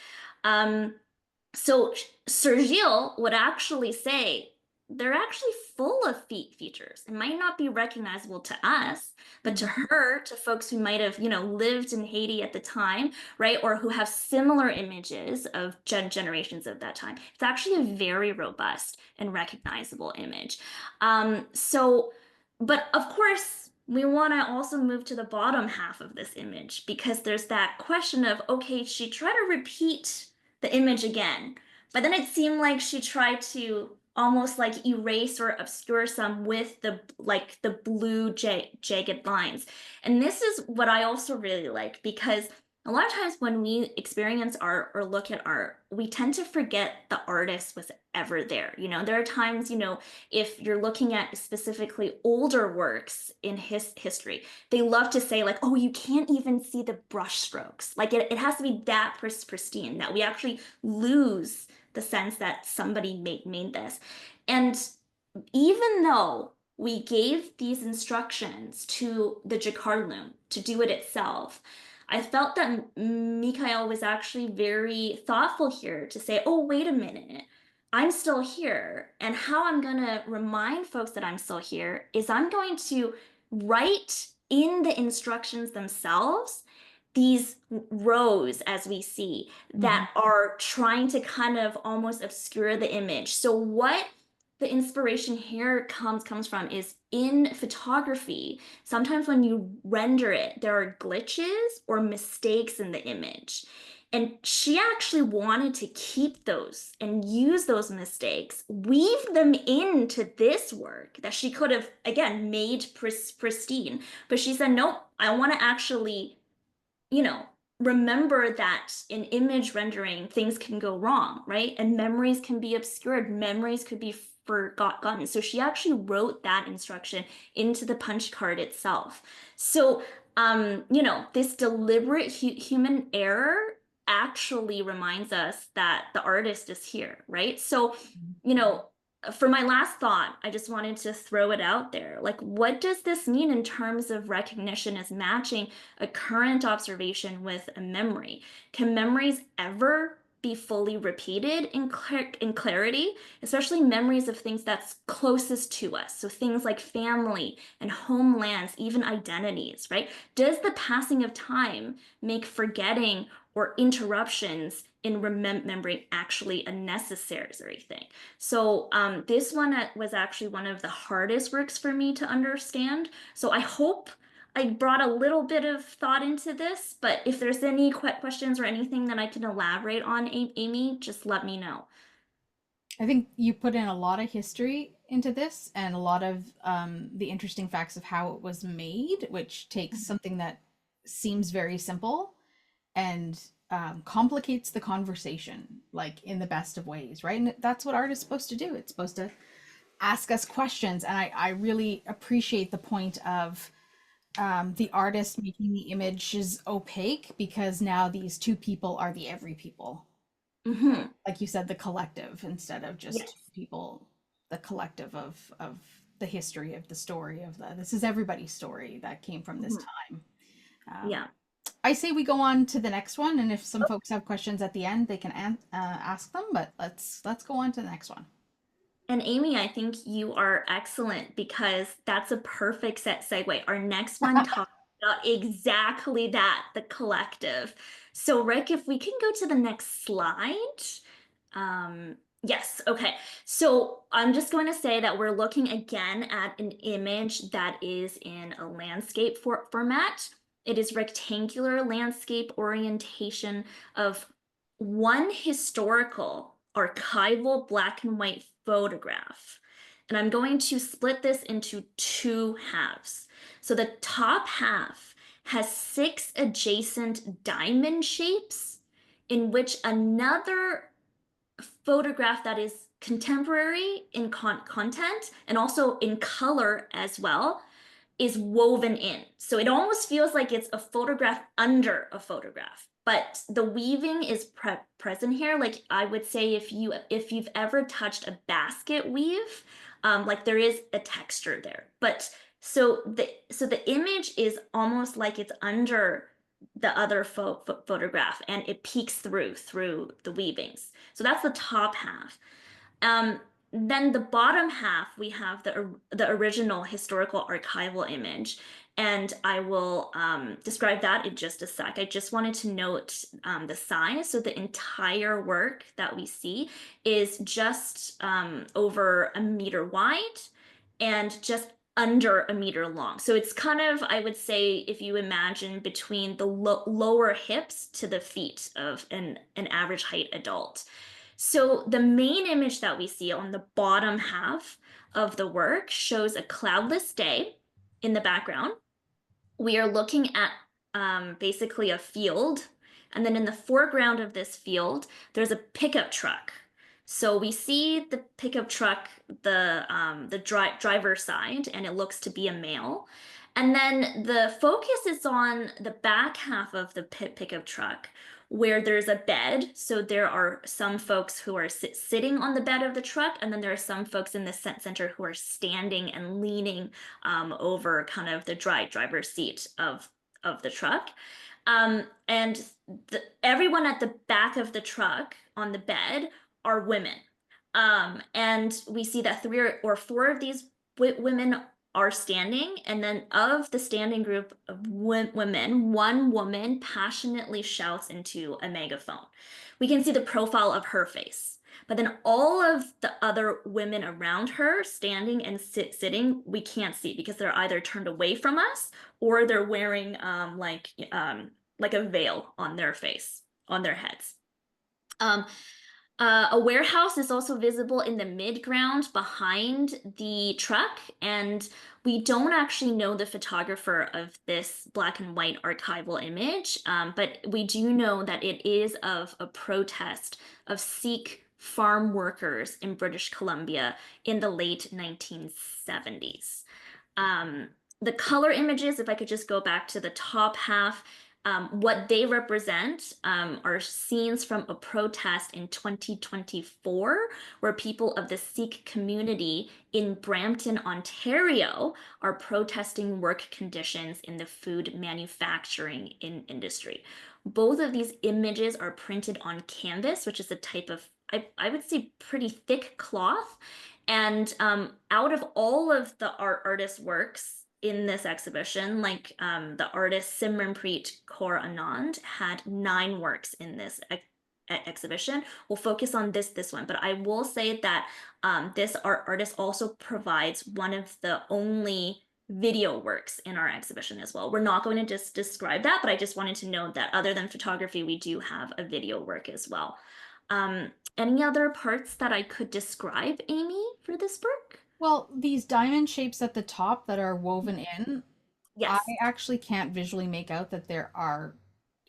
So Sergile would actually say they're actually full of features. It might not be recognizable to us, but to her, to folks who might have, lived in Haiti at the time, right, or who have similar images of generations of that time, it's actually a very robust and recognizable image. But of course, we want to also move to the bottom half of this image, because there's that question of, okay, she tried to repeat the image again, but then it seemed like she tried to almost like erase or obscure some with the blue jagged lines. And this is what I also really like, because a lot of times when we experience art or look at art, we tend to forget the artist was ever there. There are times, if you're looking at specifically older works in history, they love to say like, oh, you can't even see the brush strokes. Like it has to be that pristine that we actually lose the sense that somebody made this. And even though we gave these instructions to the jacquard loom to do it itself, I felt that Michaëlle was actually very thoughtful here to say, oh, wait a minute, I'm still here. And how I'm going to remind folks that I'm still here is I'm going to write in the instructions themselves these rows, as we see, that are trying to kind of almost obscure the image. So what the inspiration here comes from is, in photography, sometimes when you render it, there are glitches or mistakes in the image. And she actually wanted to keep those and use those mistakes, weave them into this work that she could have, again, made pristine. But she said, nope, I want to actually, remember that in image rendering, things can go wrong, right? And memories can be obscured, memories could be forgotten. So she actually wrote that instruction into the punch card itself. So, this deliberate human error actually reminds us that the artist is here, right? So, for my last thought, I just wanted to throw it out there. Like, what does this mean in terms of recognition as matching a current observation with a memory? Can memories ever be fully repeated in clarity, especially memories of things that's closest to us? So things like family and homelands, even identities, right? Does the passing of time make forgetting or interruptions in remembering actually a necessary thing? So this one was actually one of the hardest works for me to understand. So I hope I brought a little bit of thought into this, but if there's any questions or anything that I can elaborate on, Amy, just let me know. I think you put in a lot of history into this and a lot of the interesting facts of how it was made, which takes something that seems very simple and complicates the conversation, like in the best of ways, right? And that's what art is supposed to do. It's supposed to ask us questions. And I really appreciate the point of the artist making the images opaque, because now these two people are the every people. Like you said, the collective instead of just Yes. people, the collective of the history of the story of this is everybody's story that came from this time. Yeah. I say we go on to the next one, and if some folks have questions at the end, they can ask them. But let's go on to the next one. And Amy, I think you are excellent, because that's a perfect segue. Our next one talks about exactly that, the collective. So Rick, if we can go to the next slide. Yes, okay. So I'm just going to say that we're looking again at an image that is in a landscape format. It is rectangular landscape orientation of one historical archival black and white photograph. And I'm going to split this into two halves. So the top half has 6 adjacent diamond shapes in which another photograph that is contemporary in content and also in color as well is woven in. So it almost feels like it's a photograph under a photograph, but the weaving is present here. Like I would say if you've ever touched a basket weave, like there is a texture there. But so the image is almost like it's under the other photograph and it peeks through the weavings. So that's the top half. Then the bottom half, we have the original historical archival image, and I will describe that in just a sec. I just wanted to note the size. So the entire work that we see is just over a meter wide and just under a meter long. So it's kind of, I would say, if you imagine between the lower hips to the feet of an average height adult. So the main image that we see on the bottom half of the work shows a cloudless day in the background. We are looking at basically a field, and then in the foreground of this field, there's a pickup truck. So we see the pickup truck, the driver's side, and it looks to be a male. And then the focus is on the back half of the pickup truck, where there's a bed. So there are some folks who are sitting on the bed of the truck, and then there are some folks in the center who are standing and leaning over kind of the driver's seat of the truck. And everyone at the back of the truck on the bed are women. And we see that 3 or 4 of these women are standing, and then of the standing group of women, one woman passionately shouts into a megaphone. We can see the profile of her face, but then all of the other women around her standing and sitting, we can't see because they're either turned away from us or they're wearing like a veil on their face, on their heads. A warehouse is also visible in the mid-ground behind the truck, and we don't actually know the photographer of this black and white archival image, but we do know that it is of a protest of Sikh farm workers in British Columbia in the late 1970s. The color images, if I could just go back to the top half, what they represent are scenes from a protest in 2024, where people of the Sikh community in Brampton, Ontario, are protesting work conditions in the food manufacturing industry. Both of these images are printed on canvas, which is a type of, I would say, pretty thick cloth. And out of all of the artist works in this exhibition, like the artist Simranpreet Kaur Anand had 9 works in this exhibition. We'll focus on this one, but I will say that this artist also provides one of the only video works in our exhibition as well. We're not going to just describe that, but I just wanted to note that other than photography, we do have a video work as well. Any other parts that I could describe, Amy, for this work? Well, these diamond shapes at the top that are woven in, I Yes. actually can't visually make out that there are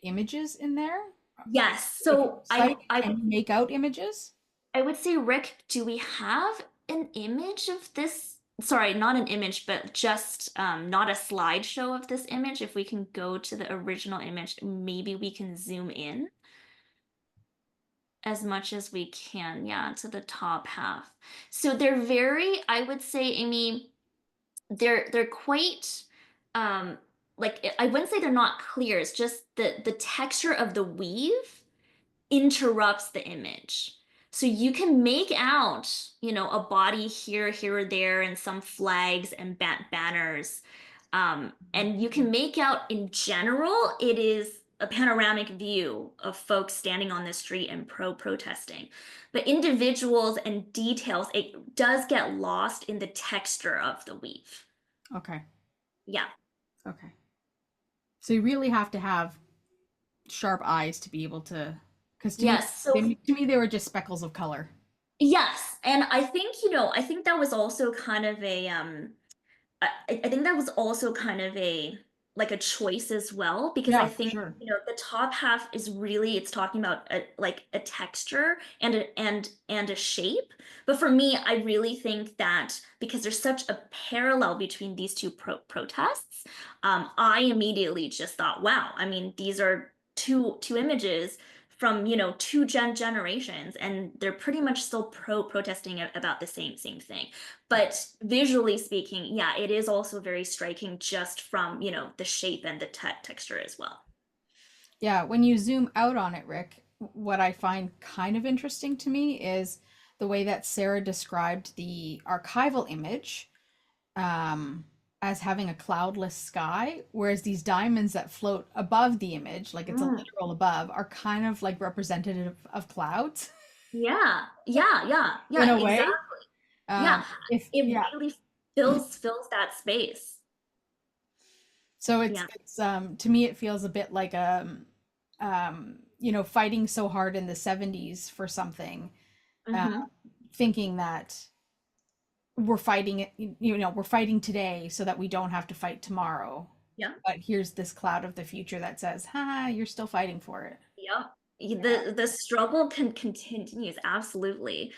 images in there. Yes. If So can you make out images? I would say, Rick, do we have an image of this? Sorry, not an image, but just not a slideshow of this image. If we can go to the original image, maybe we can zoom in as much as we can, yeah, to the top half. So they're very, I would say, Amy, they're quite like, I wouldn't say they're not clear. It's just the texture of the weave interrupts the image. So you can make out, a body here, or there, and some flags and banners. And you can make out in general, it is a panoramic view of folks standing on the street and protesting. But individuals and details, it does get lost in the texture of the weave. Okay. Yeah. Okay. So you really have to have sharp eyes to be able to, because Yes. So to me, they were just speckles of color. yes, and I think, I think that was also kind of a I think that was also kind of a like a choice as well, because I Yeah, for think, sure. the top half is really, it's talking about like a texture and a shape. But for me, I really think that because there's such a parallel between these two protests, I immediately just thought, wow, I mean, these are two images from, two generations, and they're pretty much still protesting about the same thing. But visually speaking, yeah, it is also very striking just from, the shape and the texture as well. Yeah, when you zoom out on it, Rick, what I find kind of interesting to me is the way that Sarah described the archival image as having a cloudless sky, whereas these diamonds that float above the image, like it's a Mm. literal above, are kind of like representative of clouds Yeah, in a way. exactly. Yeah, If it yeah, really fills that space. so Yeah. it's to me it feels a bit like fighting so hard in the 70s for something, uh, Hmm. thinking that we're fighting it, we're fighting today so that we don't have to fight tomorrow. Yeah. But here's this cloud of the future that says, "Ha, you're still fighting for it." Yep. Yeah. The struggle continues, absolutely.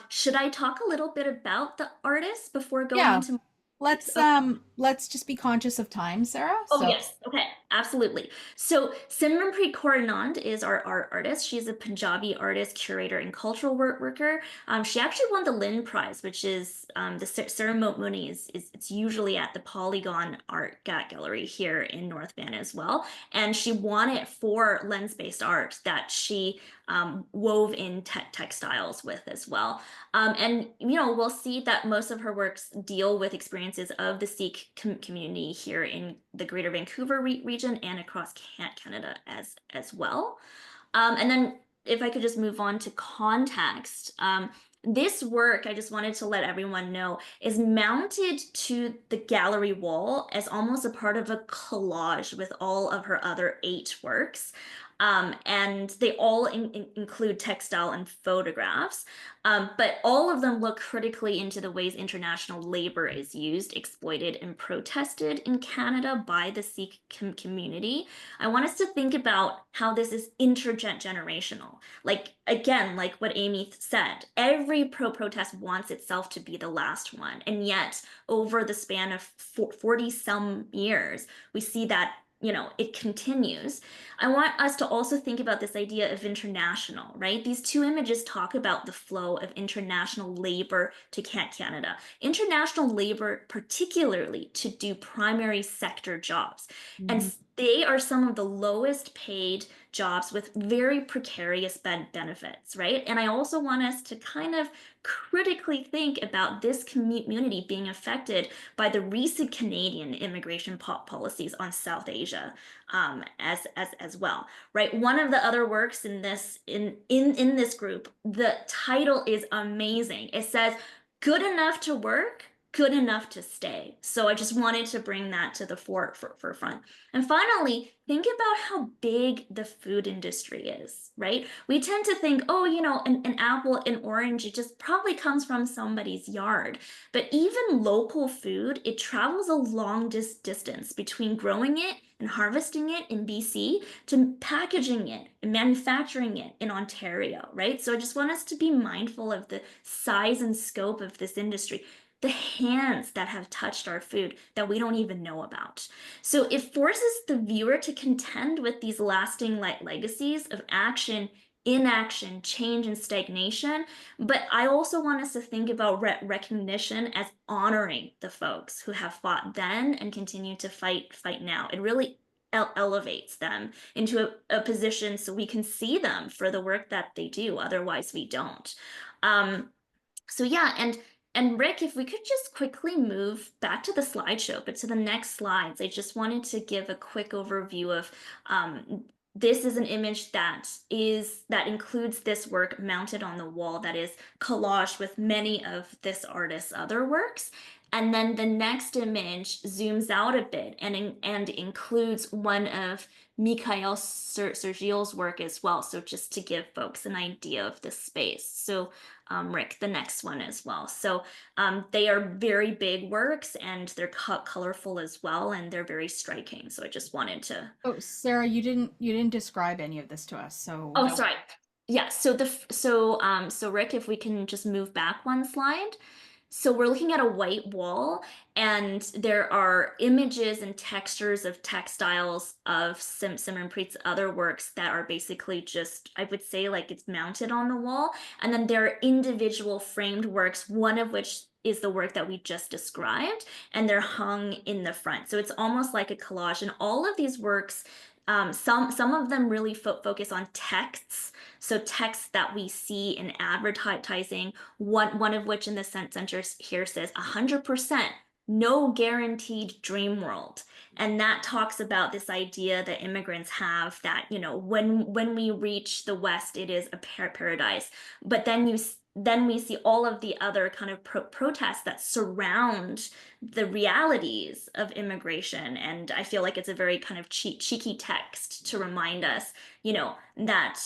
Should I talk a little bit about the artist before going Yeah. into Let's just be conscious of time, Sarah. Oh So, yes, okay, absolutely. So Simranpreet Kaur Anand is our artist. She's a Punjabi artist, curator, and cultural worker. She actually won the Lynn Prize, which is the ceremony is it's usually at the Polygon Art Gallery here in North Van as well. And she won it for lens-based art that she wove in textiles with as well. And we'll see that most of her works deal with experiences of the Sikh community here in the Greater Vancouver region and across Canada as well. And then if I could just move on to context, this work, I just wanted to let everyone know, is mounted to the gallery wall as almost a part of a collage with all of her other 8 works. And they all include textile and photographs, but all of them look critically into the ways international labor is used, exploited, and protested in Canada by the Sikh community. I want us to think about how this is intergenerational. Like, again, like what Amy said, every protest wants itself to be the last one. And yet, over the span of 40 some years, we see that it continues. I want us to also think about this idea of international, right? These two images talk about the flow of international labor to Canada. International labor, particularly to do primary sector jobs. mhm. And they are some of the lowest paid jobs with very precarious benefits, right? And I also want us to kind of critically think about this community being affected by the recent Canadian immigration policies on South Asia, as well, right? One of the other works in this group, the title is amazing. It says, "Good enough to work, good enough to stay." So I just wanted to bring that to the forefront. And finally, think about how big the food industry is, right? We tend to think, oh, an apple, an orange, it just probably comes from somebody's yard. But even local food, it travels a long distance between growing it and harvesting it in BC to packaging it and manufacturing it in Ontario, right? So I just want us to be mindful of the size and scope of this industry, the hands that have touched our food that we don't even know about. So it forces the viewer to contend with these lasting legacies of action, inaction, change, and stagnation. But I also want us to think about recognition as honoring the folks who have fought then and continue to fight now. It really elevates them into a position so we can see them for the work that they do. Otherwise, we don't. So yeah, And Rick, if we could just quickly move back to the slideshow, but to the next slides, I just wanted to give a quick overview of this is an image that includes this work mounted on the wall that is collaged with many of this artist's other works. And then the next image zooms out a bit and includes one of Michaëlle Sergile's work as well. So just to give folks an idea of the space. So Rick, the next one as well. So they are very big works and they're colorful as well, and they're very striking. So I just wanted to. Oh, Sarah, you didn't describe any of this to us, so. Oh, sorry. Yeah. So Rick, if we can just move back one slide. So we're looking at a white wall, and there are images and textures of textiles of Simranpreet's other works that are basically just, I would say, like it's mounted on the wall. And then there are individual framed works, one of which is the work that we just described, and they're hung in the front. So it's almost like a collage. And all of these works, some of them really focus on texts. So texts that we see in advertising, one of which in the center here says 100%, no guaranteed dream world. And that talks about this idea that immigrants have that, you know, when we reach the West, it is a paradise. But then we see all of the other kind of protests that surround the realities of immigration. And I feel like it's a very kind of cheeky text to remind us, you know, that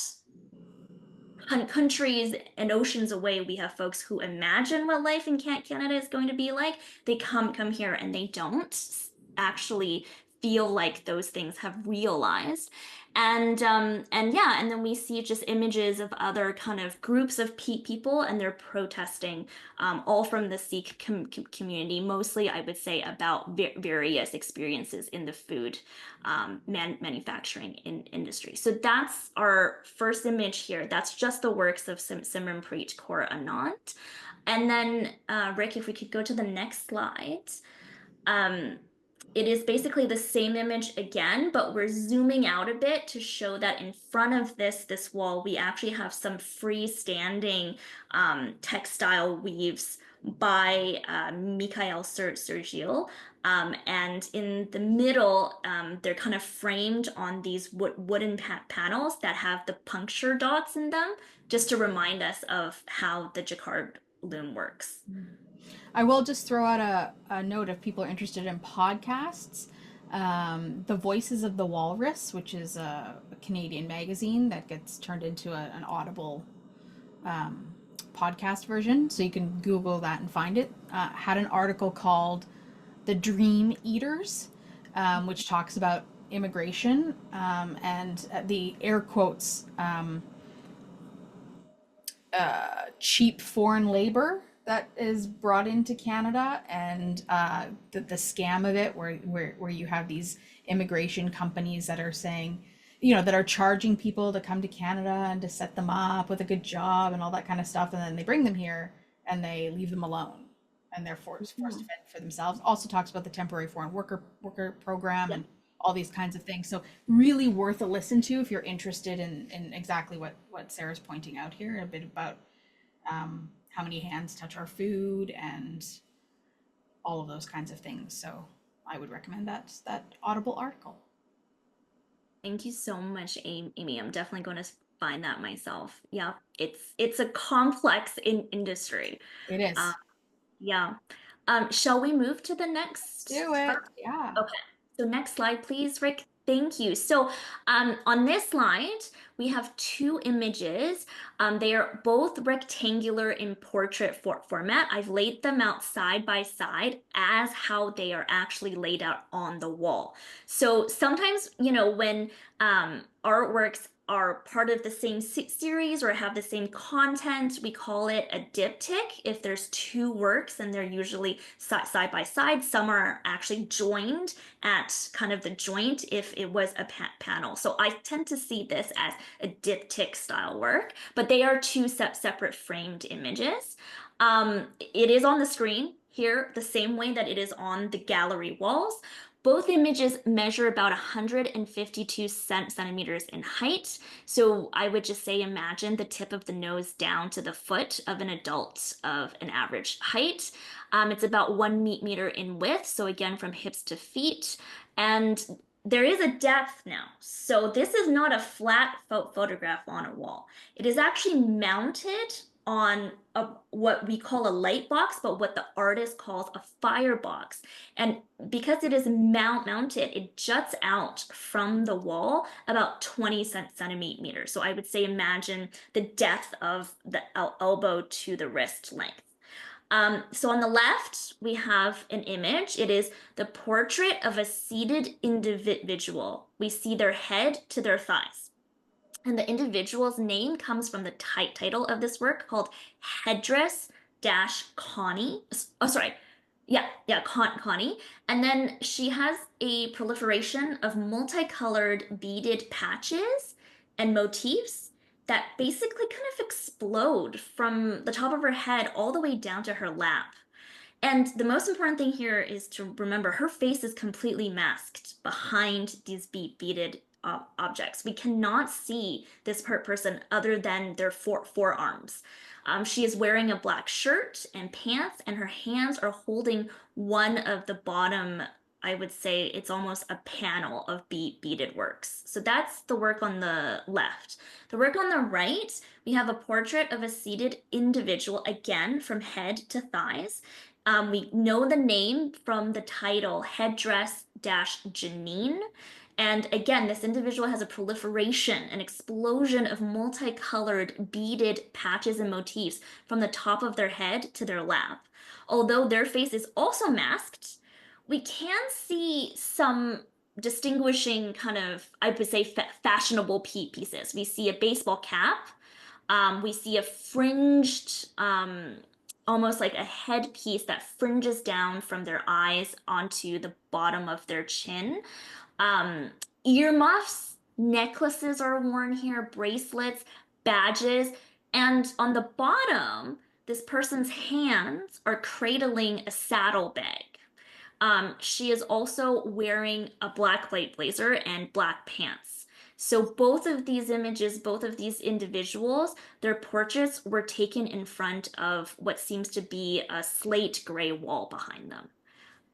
countries and oceans away, we have folks who imagine what life in Canada is going to be like. They come here and they don't actually feel like those things have realized. And yeah, and then we see just images of other kind of groups of people, and they're protesting, all from the Sikh community, mostly I would say about various experiences in the food manufacturing industry. So that's our first image here. That's just the works of Simranpreet Kaur Anand. And then Rick, if we could go to the next slide. It is basically the same image again, but we're zooming out a bit to show that in front of this wall, we actually have some freestanding textile weaves by Michaëlle Sergile. And in the middle, they're kind of framed on these wooden panels that have the puncture dots in them, just to remind us of how the jacquard loom works. I will just throw out a note if people are interested in podcasts. The Voices of the Walrus, which is a Canadian magazine that gets turned into an Audible podcast version, so you can Google that and find it, had an article called The Dream Eaters, which talks about immigration and the air quotes cheap foreign labor that is brought into Canada, and the scam of it, where you have these immigration companies that are saying, you know, that are charging people to come to Canada and to set them up with a good job and all that kind of stuff, and then they bring them here and they leave them alone, and they're forced to fend for themselves. Also talks about the temporary foreign worker program and all these kinds of things. So really worth a listen to if you're interested in exactly what Sarah's pointing out here, a bit about how many hands touch our food and all of those kinds of things. So I would recommend that Audible article. Thank you so much, Amy. I'm definitely going to find that myself. Yeah, it's a complex industry. It is. Yeah. Shall we move to the next? Do it. Yeah. Okay. So next slide, please, Rick. Thank you. So on this slide, we have two images. They are both rectangular in portrait format. I've laid them out side by side as how they are actually laid out on the wall. So sometimes, you know, when artworks are part of the same series or have the same content, we call it a diptych if there's two works and they're usually side by side. Some are actually joined at kind of the joint if it was a panel. So I tend to see this as a diptych style work, but they are two separate framed images. It is on the screen here the same way that it is on the gallery walls, Both images measure about 152 centimeters in height. So I would just say imagine the tip of the nose down to the foot of an adult of an average height. It's about 1 meter in width. So again, from hips to feet. And there is a depth now. So this is not a flat photograph on a wall. It is actually mounted on what we call a light box, but what the artist calls a firebox. And because it is mounted, it juts out from the wall about 20 centimeters. So I would say imagine the depth of the elbow to the wrist length. So on the left, we have an image. It is the portrait of a seated individual. We see their head to their thighs. And the individual's name comes from the title of this work called Headdress Connie. Oh, sorry. Yeah, Connie. And then she has a proliferation of multicolored beaded patches and motifs that basically kind of explode from the top of her head all the way down to her lap. And the most important thing here is to remember her face is completely masked behind these beaded objects. We cannot see this person other than their forearms. She is wearing a black shirt and pants, and her hands are holding one of the bottom, I would say it's almost a panel of beaded works. So that's the work on the left. The work on the right, we have a portrait of a seated individual, again, from head to thighs. We know the name from the title, Headdress Jeneen. And again, this individual has a proliferation, an explosion of multicolored beaded patches and motifs from the top of their head to their lap. Although their face is also masked, we can see some distinguishing kind of, I would say, fashionable pieces. We see a baseball cap. We see a fringed, almost like a headpiece that fringes down from their eyes onto the bottom of their chin. Earmuffs, necklaces are worn here, bracelets, badges, and on the bottom, this person's hands are cradling a saddlebag. She is also wearing a black light blazer and black pants. So both of these images, both of these individuals, their portraits were taken in front of what seems to be a slate gray wall behind them.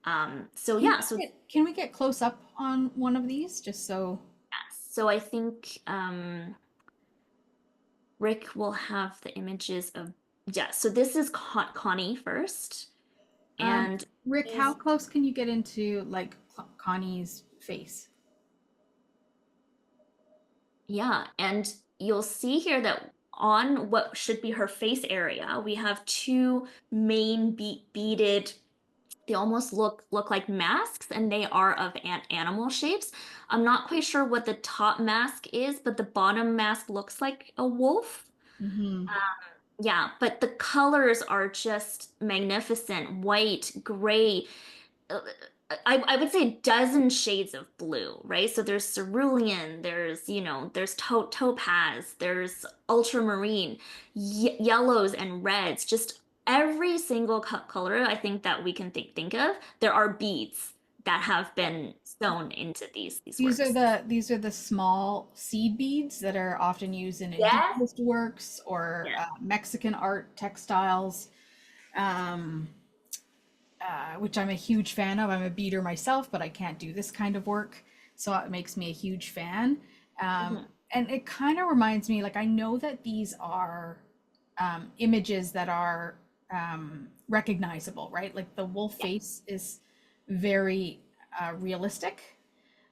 Can we get close up on one of these just so? Yes. So I think Rick will have the images of, yeah, so this is Connie first. And Rick, how close can you get into like Connie's face? Yeah, and you'll see here that on what should be her face area, we have two main beaded, they almost look like masks, and they are of animal shapes. I'm not quite sure what the top mask is, but the bottom mask looks like a wolf. Yeah, but the colors are just magnificent. White, gray, I would say a dozen shades of blue, right? So there's cerulean, there's topaz, there's ultramarine, yellows and reds, just every single color I think that we can think of. There are beads that have been sewn into these These works. are the small seed beads that are often used in Yes. indigenous works or Mexican art textiles. Which I'm a huge fan of. I'm a beader myself, but I can't do this kind of work. So it makes me a huge fan. And it kind of reminds me, like, I know that these are images that are recognizable, right? Like the wolf face is very realistic.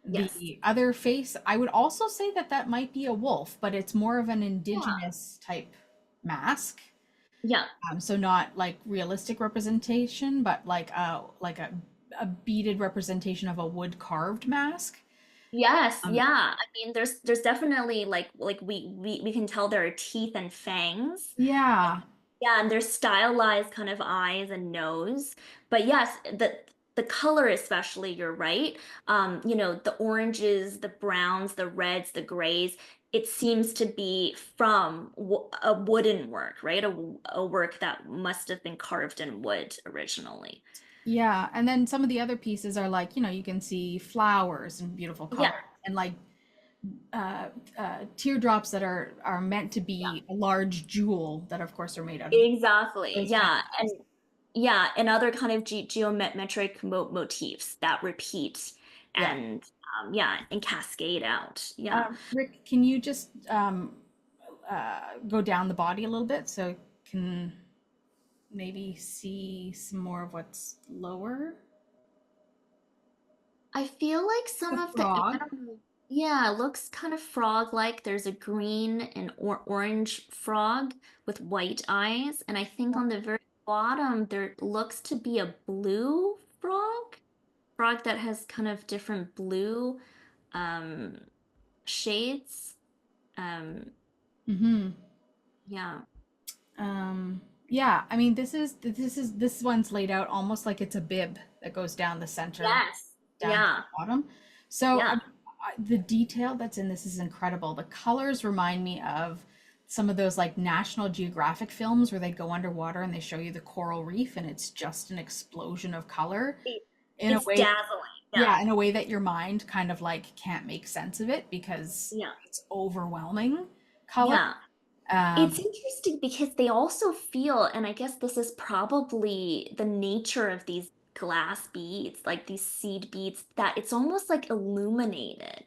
Yes. The other face, I would also say that that might be a wolf, but it's more of an indigenous type mask. Yeah. So not like realistic representation, but like a beaded representation of a wood carved mask. Yes, yeah. I mean, there's definitely like we can tell there are teeth and fangs. Yeah. Yeah, and there's stylized kind of eyes and nose. But yes, the color especially, you're right. The oranges, the browns, the reds, the grays, it seems to be from a wooden work, right? A work that must have been carved in wood originally. Yeah, and then some of the other pieces are like, you can see flowers and beautiful Yeah, colors and like teardrops that are meant to yeah, be a large jewel that of course are made out of exactly. those kind Yeah, of and things. yeah, and other kind of geometric motifs that repeat Yeah. and yeah, and cascade out. Yeah. Rick, can you just go down the body a little bit so I can maybe see some more of what's lower? I feel like It's some a of the, I frog. don't know. Yeah, it looks kind of frog-like. There's a green and orange frog with white eyes, and I think on the very bottom there looks to be a blue frog that has kind of different blue um shades. Um, Mm-hmm. yeah. Um, yeah, I mean this one's laid out almost like it's a bib that goes down the center, Yes. down to Yeah. the bottom. So Yeah. the detail that's in this is incredible. The colors remind me of some of those like National Geographic films where they go underwater and they show you the coral reef and it's just an explosion of color It, in a it's way, dazzling. Yeah. yeah, in a way that your mind kind of like can't make sense of it because Yeah. it's overwhelming color. Yeah. Um, It's interesting because they also feel, and I guess this is probably the nature of these glass beads, like these seed beads, that it's almost like illuminated.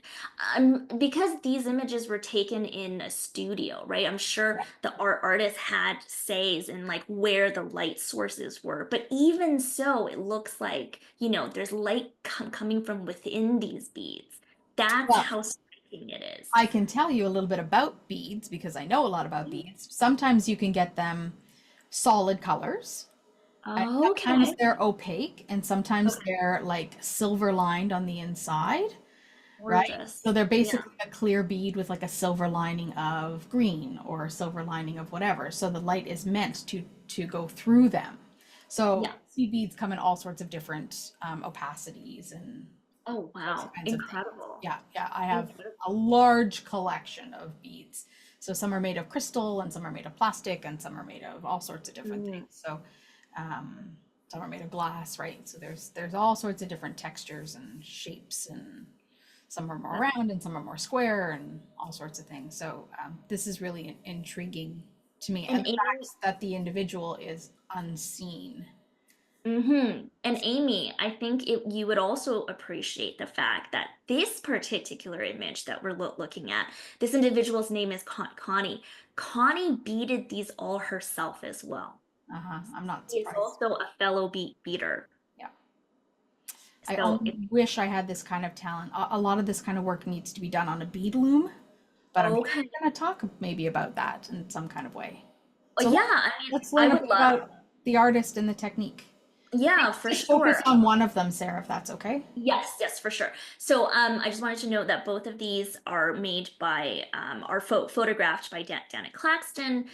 Because these images were taken in a studio, right? I'm sure the artist had says in like where the light sources were, but even so, it looks like, there's light coming from within these beads. That's well, how striking it is. I can tell you a little bit about beads because I know a lot about beads. Sometimes you can get them solid colors, and sometimes Okay. they're opaque, and sometimes Okay. they're like silver lined on the inside, right? So Gorgeous. they're Yeah. basically a clear bead with like a silver lining of green or a silver lining of whatever. So the light is meant to go through them. So Yeah. seed beads come in all sorts of different opacities and Oh, those wow. kinds of things. Incredible. Yeah, yeah, I have Incredible. a large collection of beads. So some are made of crystal and some are made of plastic and some are made of all sorts of different things. Mm. So um, some are made of glass, right? So there's all sorts of different textures and shapes and some are more That- round and some are more square and all sorts of things. So this is really intriguing to me. And And the Amy, fact that the individual is unseen. and Amy, I think you would also appreciate the fact that this particular image that we're looking at, this individual's name is Connie. Connie beaded these all herself as well. Uh-huh. I'm not She is surprised. also a fellow beader. Yeah. I So only wish I had this kind of talent. A lot of this kind of work needs to be done on a bead loom, but I'm sure okay. we're going to talk maybe about that in some kind of way. So Yeah, I mean, let's I learn a would bit love, about the artist and the technique. yeah, for Just focus sure. on one of them, Sarah, if that's okay. Yes, yes, for sure. So, I just wanted to note that both of these are made by, are photographed by Janet Claxton.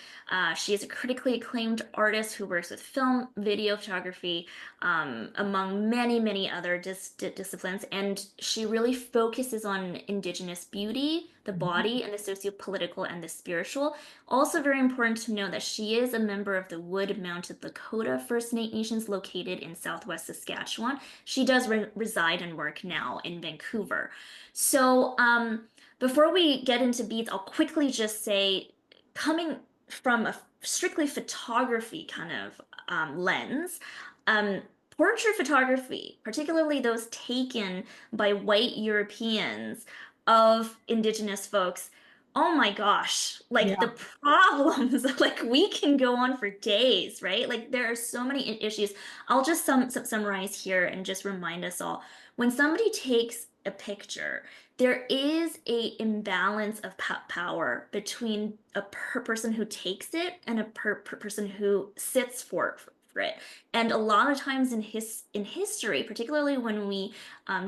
She is a critically acclaimed artist who works with film, video photography, among many, many other disciplines. And she really focuses on Indigenous beauty, the Mhm. body, and the socio-political and the spiritual. Also, very important to know that she is a member of the Wood Mounted Lakota First Nations located in Southwest Saskatchewan. She does reside and work now in Vancouver. So, before we get into beads, I'll quickly just say, coming from a strictly photography kind of lens, um, portrait photography, particularly those taken by white Europeans of Indigenous folks, oh my gosh, like the Yeah. problems, like we can go on for days, right? Like there are so many issues. I'll just summarize here and just remind us all. When somebody takes a picture, there is a imbalance of power between a person who takes it and a person who sits for it. And a lot of times in history, particularly when we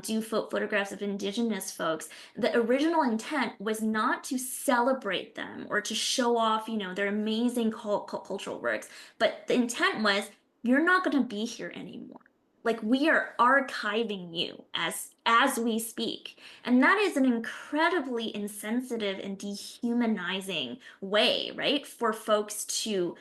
do photographs of Indigenous folks, the original intent was not to celebrate them or to show off, their amazing cultural works, but the intent was, you're not going to be here anymore. Like we are archiving you as we speak. And that is an incredibly insensitive and dehumanizing way, right? For folks to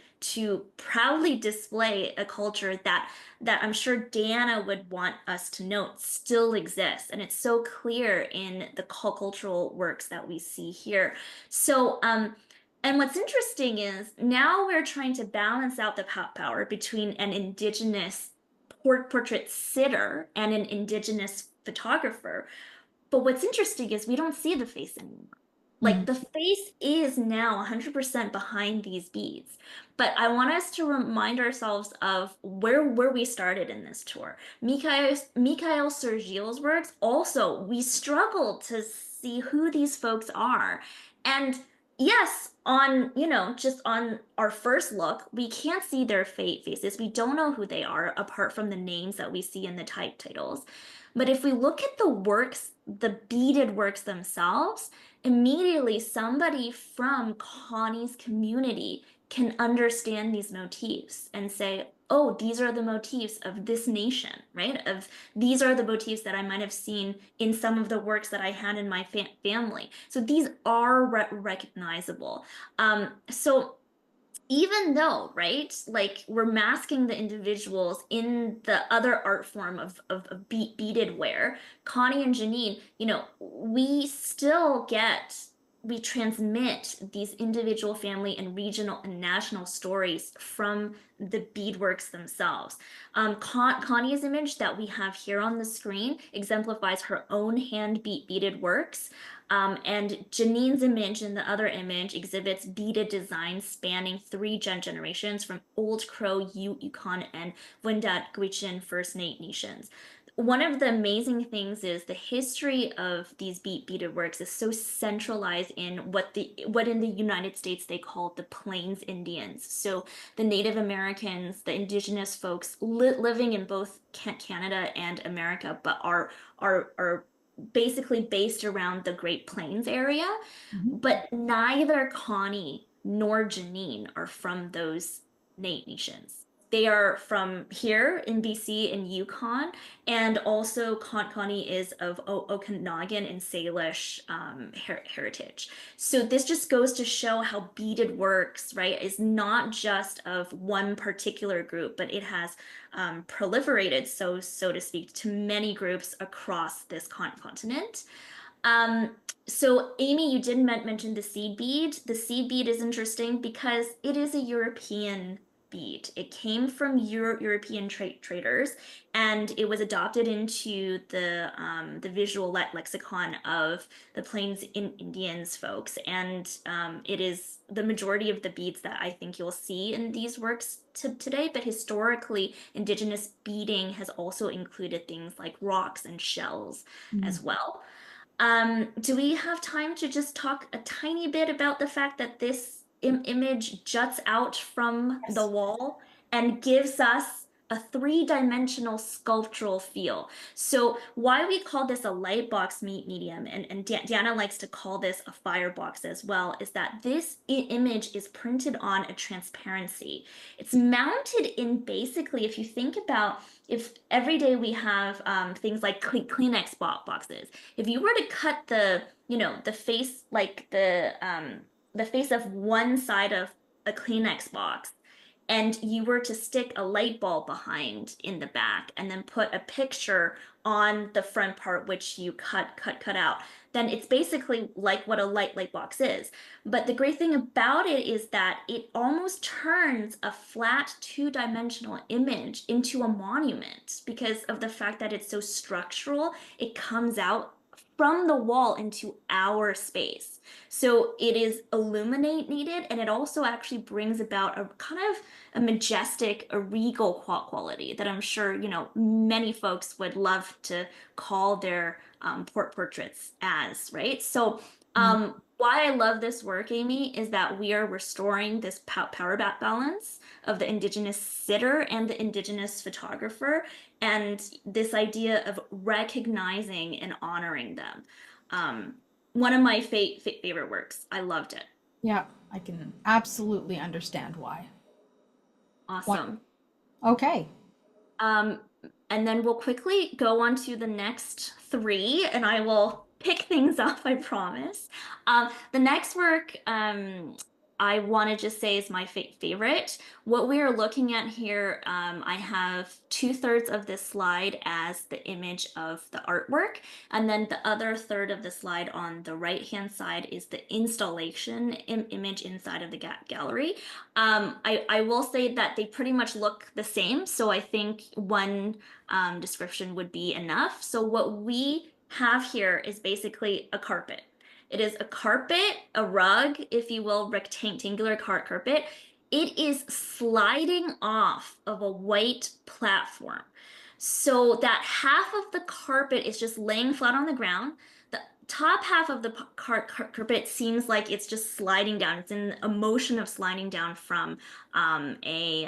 proudly display a culture that I'm sure Diana would want us to note still exists. And it's so clear in the cultural works that we see here. So and what's interesting is now we're trying to balance out the power between an indigenous portrait sitter and an indigenous photographer. But what's interesting is we don't see the face anymore. Like the face is now 100% behind these beads. But I want us to remind ourselves of where we started in this tour. Michaëlle Sergile's works, also, we struggled to see who these folks are. And yes, on, just on our first look, we can't see their faces. We don't know who they are apart from the names that we see in the titles. But if we look at the works, the beaded works themselves, immediately somebody from Connie's community can understand these motifs and say, oh, these are the motifs of this nation, right? These are the motifs that I might have seen in some of the works that I had in my family. So these are recognizable. So even though, right, like we're masking the individuals in the other art form of beaded wear, Connie and Jeneen, we transmit these individual family and regional and national stories from the beadworks themselves. Connie's image that we have here on the screen exemplifies her own hand beaded works. And Jeneen's image in the other image exhibits beaded designs spanning three generations from Old Crow, Yukon, and Wendat Gwich'in First Nations. One of the amazing things is the history of these beaded works is so centralized in what in the United States they call the Plains Indians. So the Native Americans, the indigenous folks living in both Canada and America, but are basically based around the Great Plains area. But neither Connie nor Jeneen are from those nations. They are from here in BC and Yukon, and also Connie is of Okanagan and Salish heritage. So this just goes to show how beaded works, right, is not just of one particular group, but it has proliferated, so to speak, to many groups across this continent. So Amy, you did mention the seed bead. The seed bead is interesting because it is a European bead. It came from European traders, and it was adopted into the visual lexicon of the Plains Indians folks. And it is the majority of the beads that I think you'll see in these works today. But historically, Indigenous beading has also included things like rocks and shells as well. Do we have time to just talk a tiny bit about the fact that this image juts out from the wall and gives us a three-dimensional sculptural feel? So why we call this a light box medium, and Diana likes to call this a firebox as well, is that this image is printed on a transparency. It's mounted in basically, if you think about, if every day we have things like Kleenex boxes, if you were to cut the face, like the face of one side of a Kleenex box, and you were to stick a light bulb behind in the back and then put a picture on the front part, which you cut out, then it's basically like what a light box is. But the great thing about it is that it almost turns a flat two-dimensional image into a monument because of the fact that it's so structural. It comes out from the wall into our space. So it is illuminated, and it also actually brings about a kind of a majestic, a regal quality that I'm sure, many folks would love to call their portraits as, right? So why I love this work, Amy, is that we are restoring this power balance of the Indigenous sitter and the Indigenous photographer, and this idea of recognizing and honoring them. One of my favorite works. I loved it. Yeah, I can absolutely understand why. Awesome. Okay. And then we'll quickly go on to the next three, and I will pick things up, I promise. The next work I want to just say is my favorite. What we are looking at here, I have 2/3 of this slide as the image of the artwork, and then the other third of the slide on the right-hand side is the installation image inside of the gallery. I will say that they pretty much look the same, so I think one description would be enough. So what we have here is basically a carpet. It is a carpet, a rug, if you will, rectangular carpet. It is sliding off of a white platform. So that half of the carpet is just laying flat on the ground. The top half of the carpet seems like it's just sliding down. It's in a motion of sliding down from a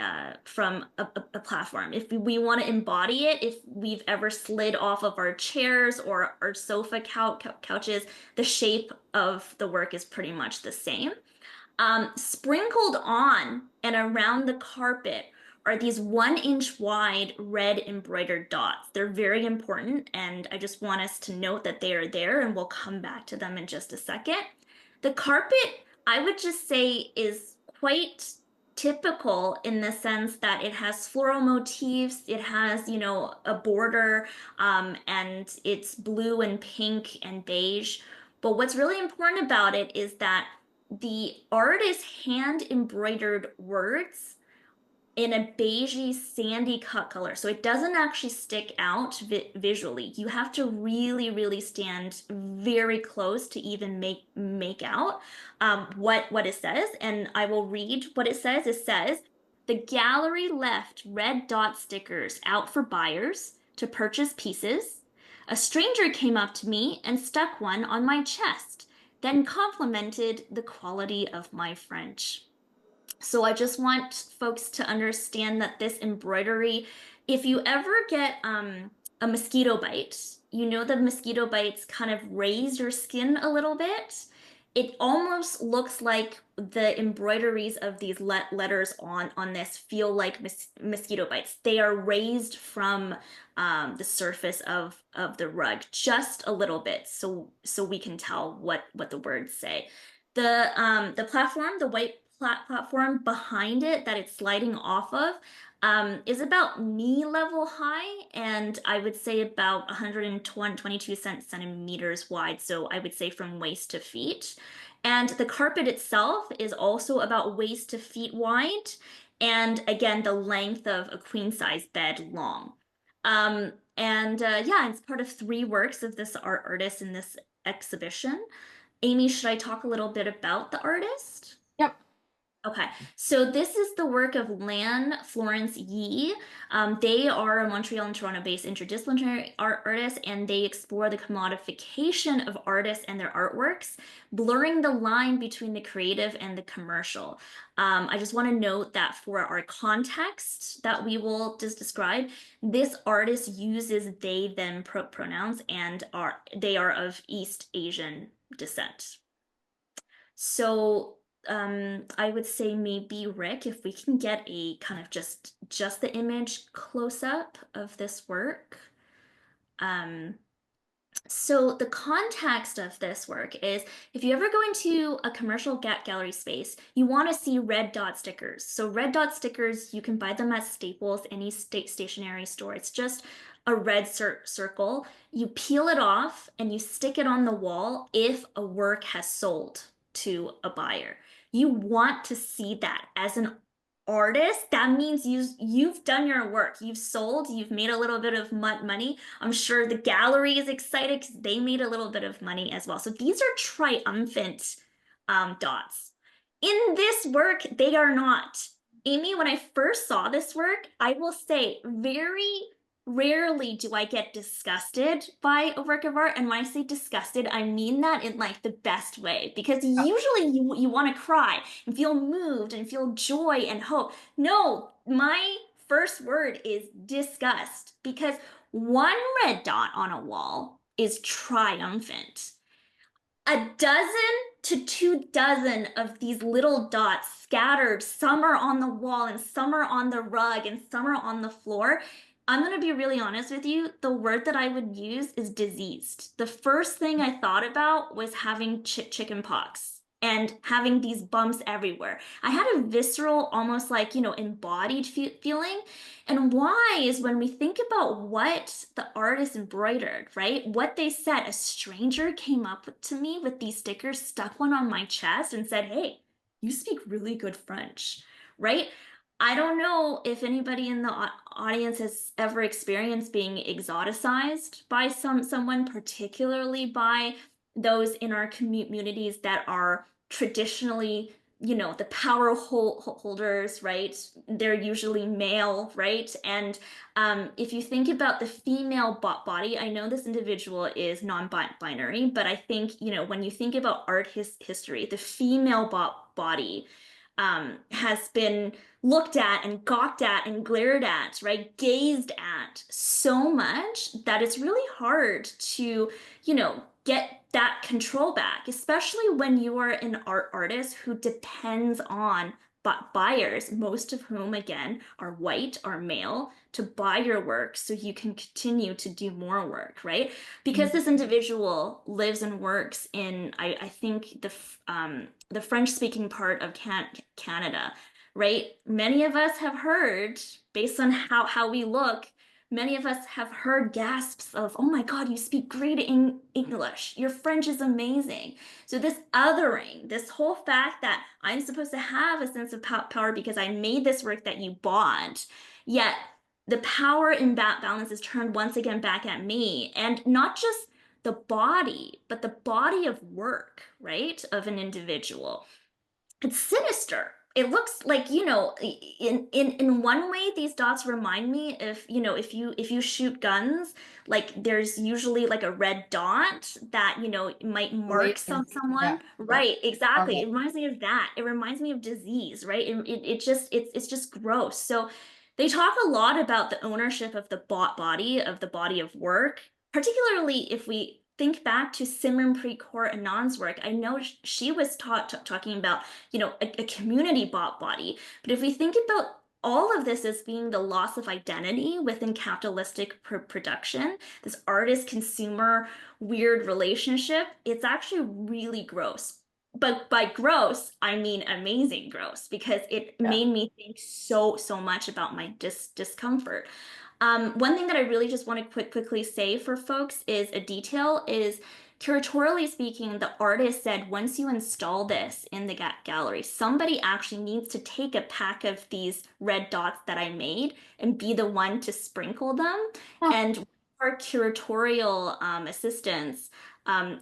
platform. If we want to embody it, if we've ever slid off of our chairs or our sofa couches, the shape of the work is pretty much the same. Sprinkled on and around the carpet are these 1-inch wide red embroidered dots. They're very important, and I just want us to note that they are there, and we'll come back to them in just a second. The carpet, I would just say, is quite typical in the sense that it has floral motifs, it has, you know, a border, and it's blue and pink and beige. But what's really important about it is that the artist hand embroidered words in a beigey sandy cut color, so it doesn't actually stick out visually. You have to really stand very close to even make out what it says, and I will read what it says. It says, "The gallery left red dot stickers out for buyers to purchase pieces. A stranger came up to me and stuck one on my chest, then complimented the quality of my French." So I just want folks to understand that this embroidery, if you ever get a mosquito bite, you know the mosquito bites kind of raise your skin a little bit. It almost looks like the embroideries of these letters on this feel like mosquito bites. They are raised from the surface of the rug just a little bit, so we can tell what the words say. The platform, the white platform behind it that it's sliding off of, is about knee level high, and I would say about 122 centimeters wide. So I would say from waist to feet. And the carpet itself is also about waist to feet wide. And again, the length of a queen size bed long. Yeah, it's part of 3 works of this artist in this exhibition. Amy, should I talk a little bit about the artist? Yep. Okay, so this is the work of Lan, Florence, Yi. They are a Montreal and Toronto-based interdisciplinary artists, and they explore the commodification of artists and their artworks, blurring the line between the creative and the commercial. I just want to note that for our context that we will just describe, this artist uses they, them pronouns, and they are of East Asian descent. So I would say maybe Rick, if we can get a kind of just the image close up of this work. So the context of this work is, if you ever go into a commercial gallery space, you want to see red dot stickers. So red dot stickers, you can buy them at Staples, any stationery store. It's just a red circle. You peel it off and you stick it on the wall if a work has sold to a buyer. You want to see that as an artist. That means you've done your work. You've sold, you've made a little bit of money. I'm sure the gallery is excited because they made a little bit of money as well. So these are triumphant dots. In this work, they are not. Amy, when I first saw this work, I will say very rarely do I get disgusted by a work of art. And when I say disgusted, I mean that in like the best way, because usually you want to cry and feel moved and feel joy and hope. No, my first word is disgust, because 1 red dot on a wall is triumphant. 12 to 24 of these little dots scattered, some are on the wall and some are on the rug and some are on the floor, I'm going to be really honest with you. The word that I would use is diseased. The first thing I thought about was having chicken pox and having these bumps everywhere. I had a visceral, almost like, embodied feeling. And why is when we think about what the artist embroidered, right? What they said, a stranger came up to me with these stickers, stuck one on my chest, and said, "Hey, you speak really good French," right? I don't know if anybody in the audience has ever experienced being exoticized by someone, particularly by those in our communities that are traditionally, the power holders, right? They're usually male, right? And if you think about the female body, I know this individual is non-binary, but I think, when you think about art history, the female body has been looked at and gawked at and glared at, right? Gazed at so much that it's really hard to, get that control back, especially when you are an artist who depends on buyers, most of whom, again, are white, are male, to buy your work so you can continue to do more work, right? Because this individual lives and works in, I think, the French-speaking part of Canada, right? Many of us have heard, based on how we look, many of us have heard gasps of, "Oh my God, you speak great English. Your French is amazing." So this othering, this whole fact that I'm supposed to have a sense of power because I made this work that you bought, yet the power imbalance is turned once again back at me, and not just the body, but the body of work, right, of an individual. It's sinister. It looks like, in one way, these dots remind me of, if you shoot guns, like there's usually like a red dot that, might mark Laser. Yeah. someone. Yeah. Right, exactly. Okay. It reminds me of that. It reminds me of disease, right? It's just gross. So they talk a lot about the ownership of the body, of the body of work, particularly if we think back to Simranpreet Kaur Anand's work. I know she was talking about, a community body. But if we think about all of this as being the loss of identity within capitalistic production, this artist consumer weird relationship, it's actually really gross. But by gross, I mean amazing gross, because it Yeah. made me think so much about my discomfort. One thing that I really just want to quickly say for folks is a detail is, curatorially speaking, the artist said once you install this in the gallery, somebody actually needs to take a pack of these red dots that I made and be the one to sprinkle them. Huh. And our curatorial assistants,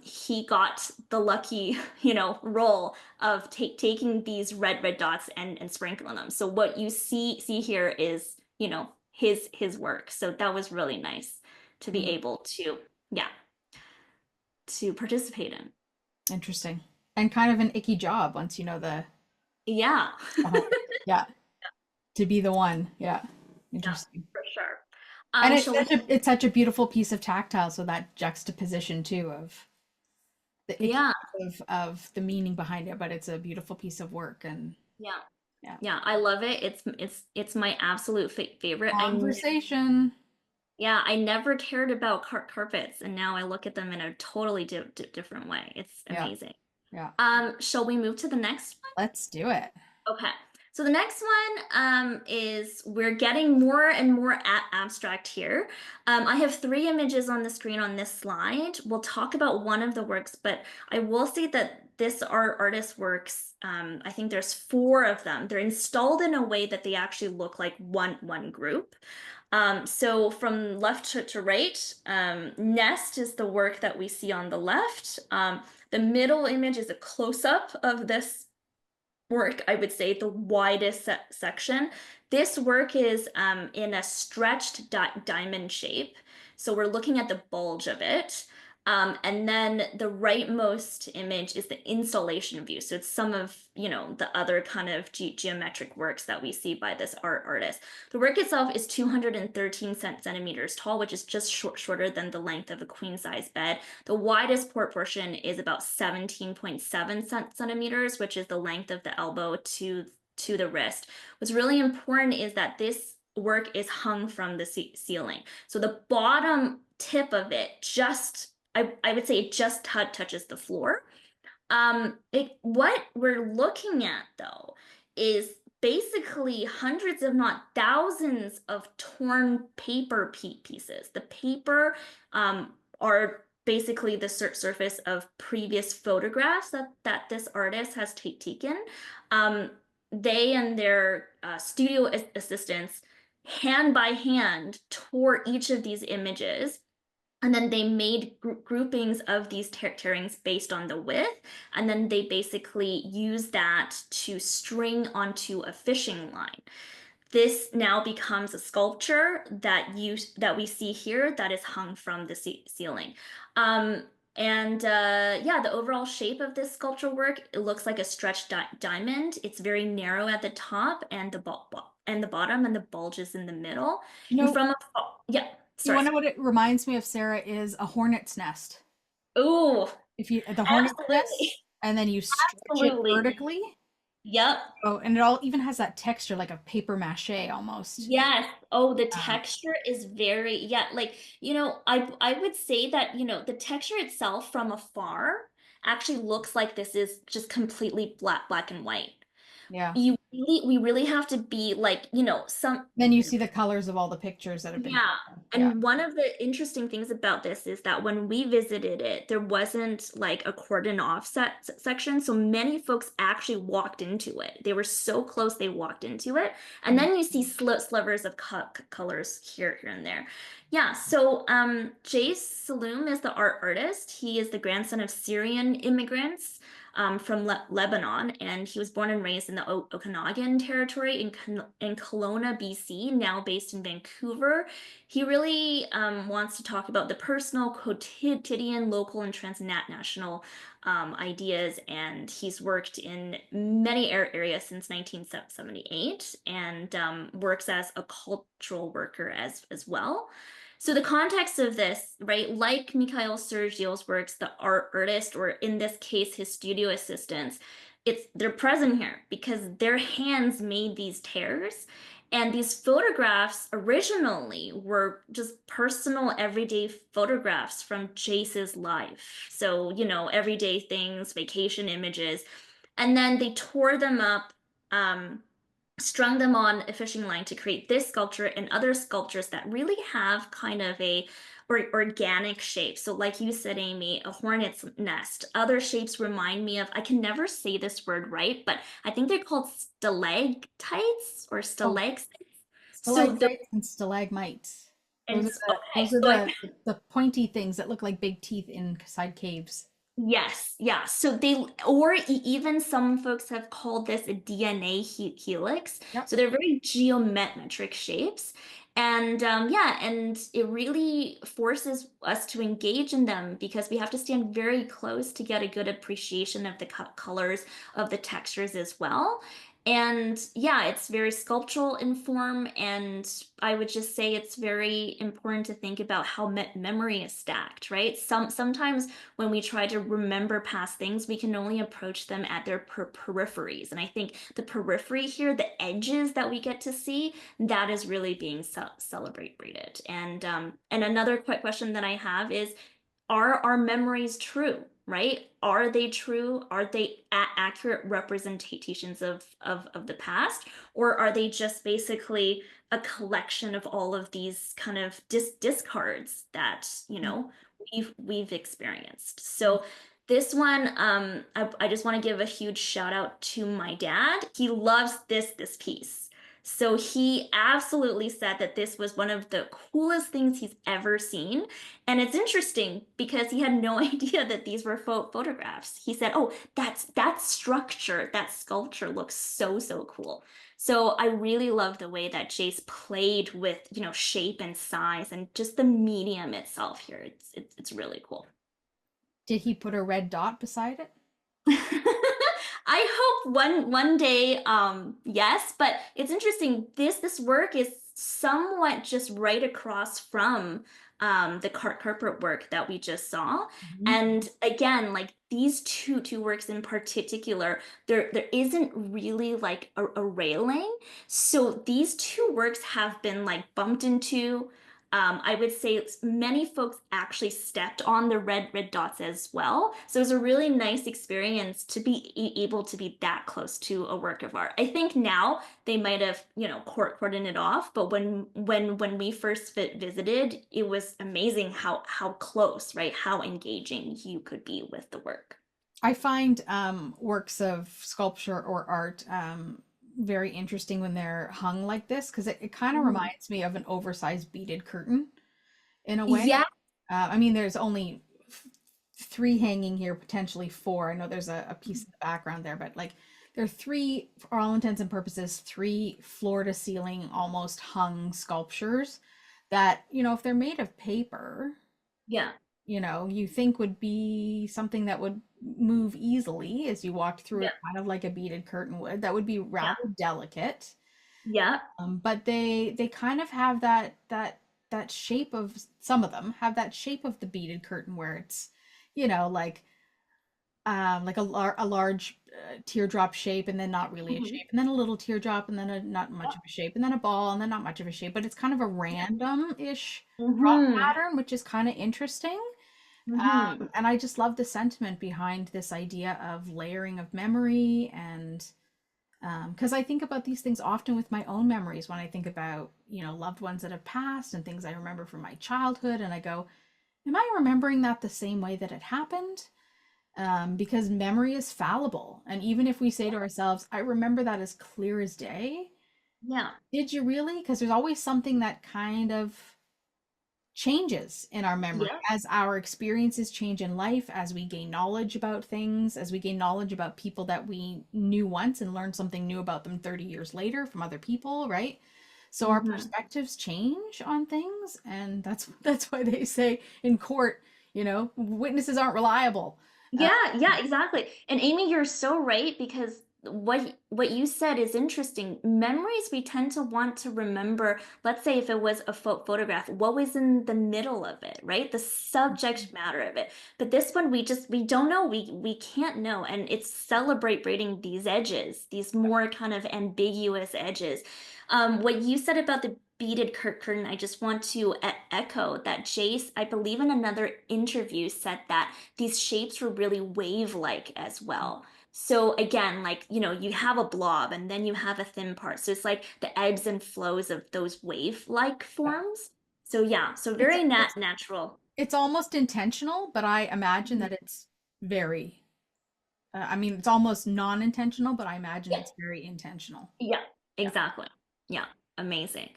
he got the lucky, role of taking these red dots and sprinkling them. So what you see here is, his work. So that was really nice to be able to, yeah, to participate in. Interesting. And kind of an icky job once you know the Yeah. yeah, to be the one. Yeah. Yeah, Interesting. for sure. And it's such a beautiful piece of tactile, so that juxtaposition too of the icky Yeah, of the meaning behind it, but it's a beautiful piece of work. And yeah, yeah. yeah. I love it. It's my absolute favorite. Conversation. Yeah, I never cared about carpets, and now I look at them in a totally different way. It's Yeah. amazing. Yeah. Shall we move to the next one? Let's do it. Okay. So the next one is, we're getting more and more abstract here. I have 3 images on the screen on this slide. We'll talk about one of the works, but I will say that this artist works, I think there's 4 of them. They're installed in a way that they actually look like one group. So from left to right, Nest is the work that we see on the left. The middle image is a close-up of this work, I would say the widest section. This work is in a stretched diamond shape. So we're looking at the bulge of it. And then the rightmost image is the installation view. So it's some of, the other kind of geometric works that we see by this artist. The work itself is 213 centimeters tall, which is just shorter than the length of a queen size bed. The widest portion is about 17.7 centimeters, which is the length of the elbow to the wrist. What's really important is that this work is hung from the ceiling. So the bottom tip of it just, I would say it just touches the floor. What we're looking at though is basically hundreds, if not thousands, of torn paper pieces. The paper are basically the surface of previous photographs that this artist has taken. They and their studio assistants hand by hand tore each of these images, and then they made groupings of these tearings based on the width, and then they basically use that to string onto a fishing line. This now becomes a sculpture that we see here that is hung from the ceiling. Yeah, the overall shape of this sculpture work, it looks like a stretched diamond. It's very narrow at the top and the bottom, and the bulges in the middle. You And know, from yeah, you sorry. want to know what it reminds me of, Sarah, is a hornet's nest. Oh, If you the hornet's absolutely. nest and then you stretch it Absolutely. vertically. Yep. Oh, and it all even has that texture like a paper mache almost. Yes. Oh, the texture is very, yeah, like, I would say that, the texture itself from afar actually looks like this is just completely black and white. Yeah. We really have to be like, Then you see the colors of all the pictures that have been yeah. taken. Yeah. And one of the interesting things about this is that when we visited it, there wasn't like a cordon off section. So many folks actually walked into it. They were so close, they walked into it. And then you see slivers of colors here and there. Yeah, so Jayce Salloum is the artist. He is the grandson of Syrian immigrants from Lebanon, and he was born and raised in the Okanagan territory in Kelowna, BC, now based in Vancouver. He really wants to talk about the personal, quotidian, local, and transnational ideas, and he's worked in many areas since 1978, and works as a cultural worker as well. So the context of this, right, like Michaëlle Sergile's works, the artist, or in this case, his studio assistants, they're present here because their hands made these tears. And these photographs originally were just personal, everyday photographs from Jayce's life. So, everyday things, vacation images. And then they tore them up, strung them on a fishing line to create this sculpture and other sculptures that really have kind of a organic shape. So like you said, Amy, a hornet's nest. Other shapes remind me of, I can never say this word right, but I think they're called stalactites or stalagmites. Stalactites and stalagmites. Those are the pointy things that look like big teeth inside caves. Yes, yeah. So even some folks have called this a DNA helix. Yep. So they're very geometric shapes. And yeah, and it really forces us to engage in them because we have to stand very close to get a good appreciation of the colors, of the textures as well. And yeah, it's very sculptural in form, and I would just say it's very important to think about how memory is stacked, right? Sometimes when we try to remember past things, we can only approach them at their peripheries. And I think the periphery here, the edges that we get to see, that is really being celebrated. And another quick question that I have is, are our memories true, right? Are they true? Are they accurate representations of the past? Or are they just basically a collection of all of these kind of discards that, we've experienced? So this one, I just want to give a huge shout out to my dad. He loves this piece. So he absolutely said that this was one of the coolest things he's ever seen. And it's interesting because he had no idea that these were photographs. He said, "Oh, that structure, that sculpture looks so cool." So I really love the way that Jayce played with, shape and size and just the medium itself here. It's really cool. Did he put a red dot beside it? I hope one day, yes, but it's interesting. This work is somewhat just right across from the carpet work that we just saw. And again, like these two works in particular, there isn't really like a railing. So these two works have been like bumped into. I would say many folks actually stepped on the red dots as well. So it was a really nice experience to be able to be that close to a work of art. I think now they might have, cordoned it off, but when we first visited, it was amazing how close, right? How engaging you could be with the work. I find works of sculpture or art very interesting when they're hung like this because it kind of Mhm. reminds me of an oversized beaded curtain in a way. Yeah, I mean, there's only three hanging here, potentially four. I know there's a piece in the background there, but like there are three, for all intents and purposes, three floor to ceiling, almost hung sculptures that, if they're made of paper, yeah, you think would be something that would move easily as you walked through yeah, it, kind of like a beaded curtain would. That would be yeah, rather delicate. yeah, But they kind of have that shape of some of them have that shape of the beaded curtain where it's, like a large teardrop shape and then not really a mhm, shape and then a little teardrop and then not much of a shape and then a ball and then not much of a shape, but it's kind of a random-ish drop mhm, pattern, which is kind of interesting. mhm. And I just love the sentiment behind this idea of layering of memory. And because I think about these things often with my own memories when I think about, loved ones that have passed and things I remember from my childhood. And I go, am I remembering that the same way that it happened? Because memory is fallible. And even if we say to ourselves, I remember that as clear as day, Yeah, did you really? Because there's always something that kind of changes in our memory yeah, as our experiences change in life, as we gain knowledge about things, as we gain knowledge about people that we knew once and learn something new about them 30 years later from other people, right? So our mhm. perspectives change on things, and that's why they say in court, witnesses aren't reliable. Uh, Yeah, exactly. And Amy, you're so right because what you said is interesting. Memories we tend to want to remember, let's say if it was a photograph, what was in the middle of it, right? The subject matter of it. But this one we don't know. We can't know. And it's celebrating these edges, these more kind of ambiguous edges. What you said about the beaded curtain, I just want to echo that Jayce, I believe in another interview, said that these shapes were really wave-like as well. So again, like, you have a blob and then you have a thin part. So it's like the ebbs and flows of those wave-like forms. So yeah, so it's very natural. it's almost intentional, but I imagine Mhm. that it's very I mean, it's almost non-intentional, but I imagine Yeah, it's very intentional. yeah, exactly. Yeah, amazing.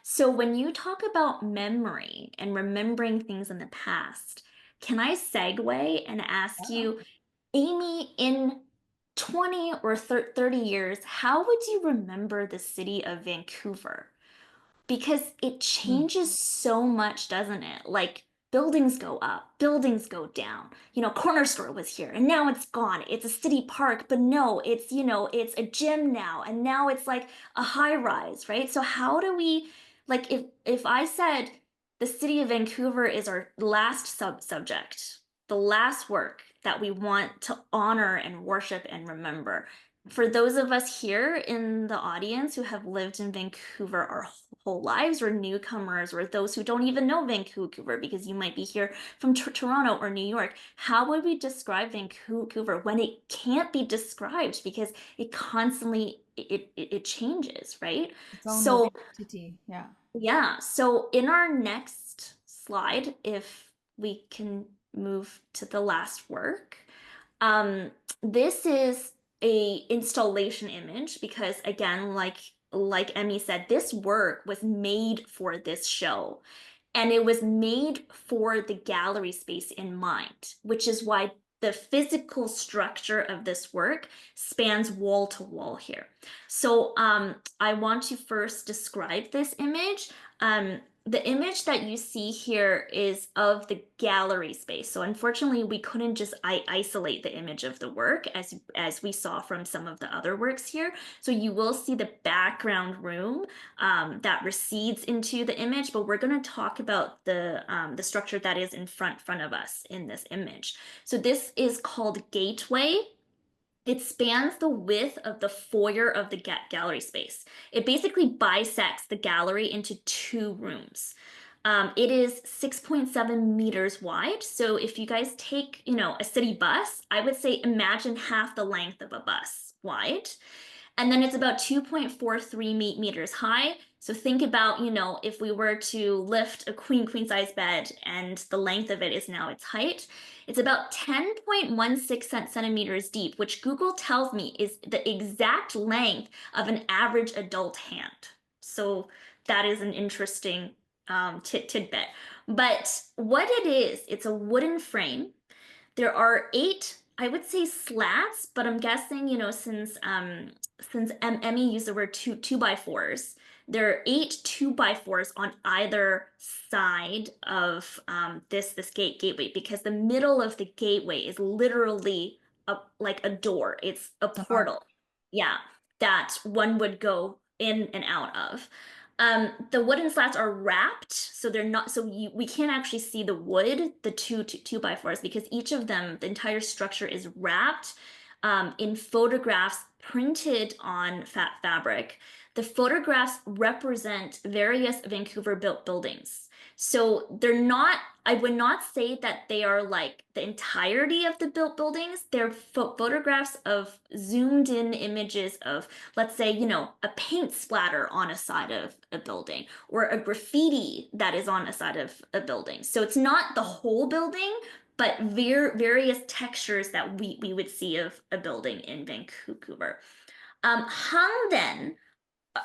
So when you talk about memory and remembering things in the past, can I segue and ask Yeah. you, Amy, in 20 or 30 years, how would you remember the city of Vancouver? Because it Mm. changes so much, doesn't it? Like buildings go up, buildings go down. Corner store was here and now it's gone. It's a city park, but no, it's a gym now and now it's like a high rise, right? So how do we like if I said the city of Vancouver is our last subject, the last work that we want to honor and worship and remember, for those of us here in the audience who have lived in Vancouver our whole lives, or newcomers, or those who don't even know Vancouver because you might be here from Toronto or New York, how would we describe Vancouver when it can't be described because it constantly it changes, right? Its own living So entity. Yeah. yeah, so in our next slide, if we can move to the last work, um, this is a installation image because again, like Emmy said, this work was made for this show. And it was made for the gallery space in mind, which is why the physical structure of this work spans wall to wall here. So I want to first describe this image. the image that you see here is of the gallery space. So unfortunately, we couldn't just isolate the image of the work as we saw from some of the other works here. So you will see the background room that recedes into the image, but we're going to talk about the structure that is in front of us in this image. So this is called Gateway. It spans the width of the foyer of the gallery space. It basically bisects the gallery into two rooms. It is 6.7 meters wide. So if you guys take, a city bus, I would say imagine half the length of a bus wide. And then it's about 2.43 meters high. So think about, if we were to lift a queen size bed and the length of it is now its height, it's about 10.16 centimeters deep, which Google tells me is the exact length of an average adult hand. So that is an interesting tidbit. But what it is, it's a wooden frame. There are 8, I would say, slats, but I'm guessing, since Emmy used the word two by fours, there are 8 2x4s on either side of this gateway, because the middle of the gateway is literally like a door. It's a portal, yeah, that one would go in and out of. The wooden slats are wrapped, so they're not, so we can't actually see the wood, the two by fours, because each of them, the entire structure is wrapped in photographs printed on fabric. The photographs represent various Vancouver built buildings. So they're not, I would not say that they are like the entirety of the built buildings. They're photographs of zoomed in images of, let's say, a paint splatter on a side of a building, or a graffiti that is on a side of a building. So it's not the whole building, but various textures that we would see of a building in Vancouver. Hung then,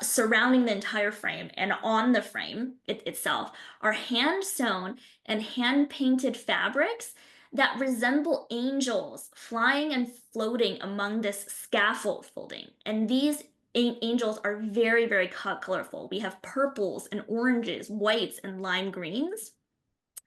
surrounding the entire frame and on the frame itself, are hand sewn and hand painted fabrics that resemble angels flying and floating among this scaffolding. And these angels are very, very colorful. We have purples and oranges, whites, and lime greens.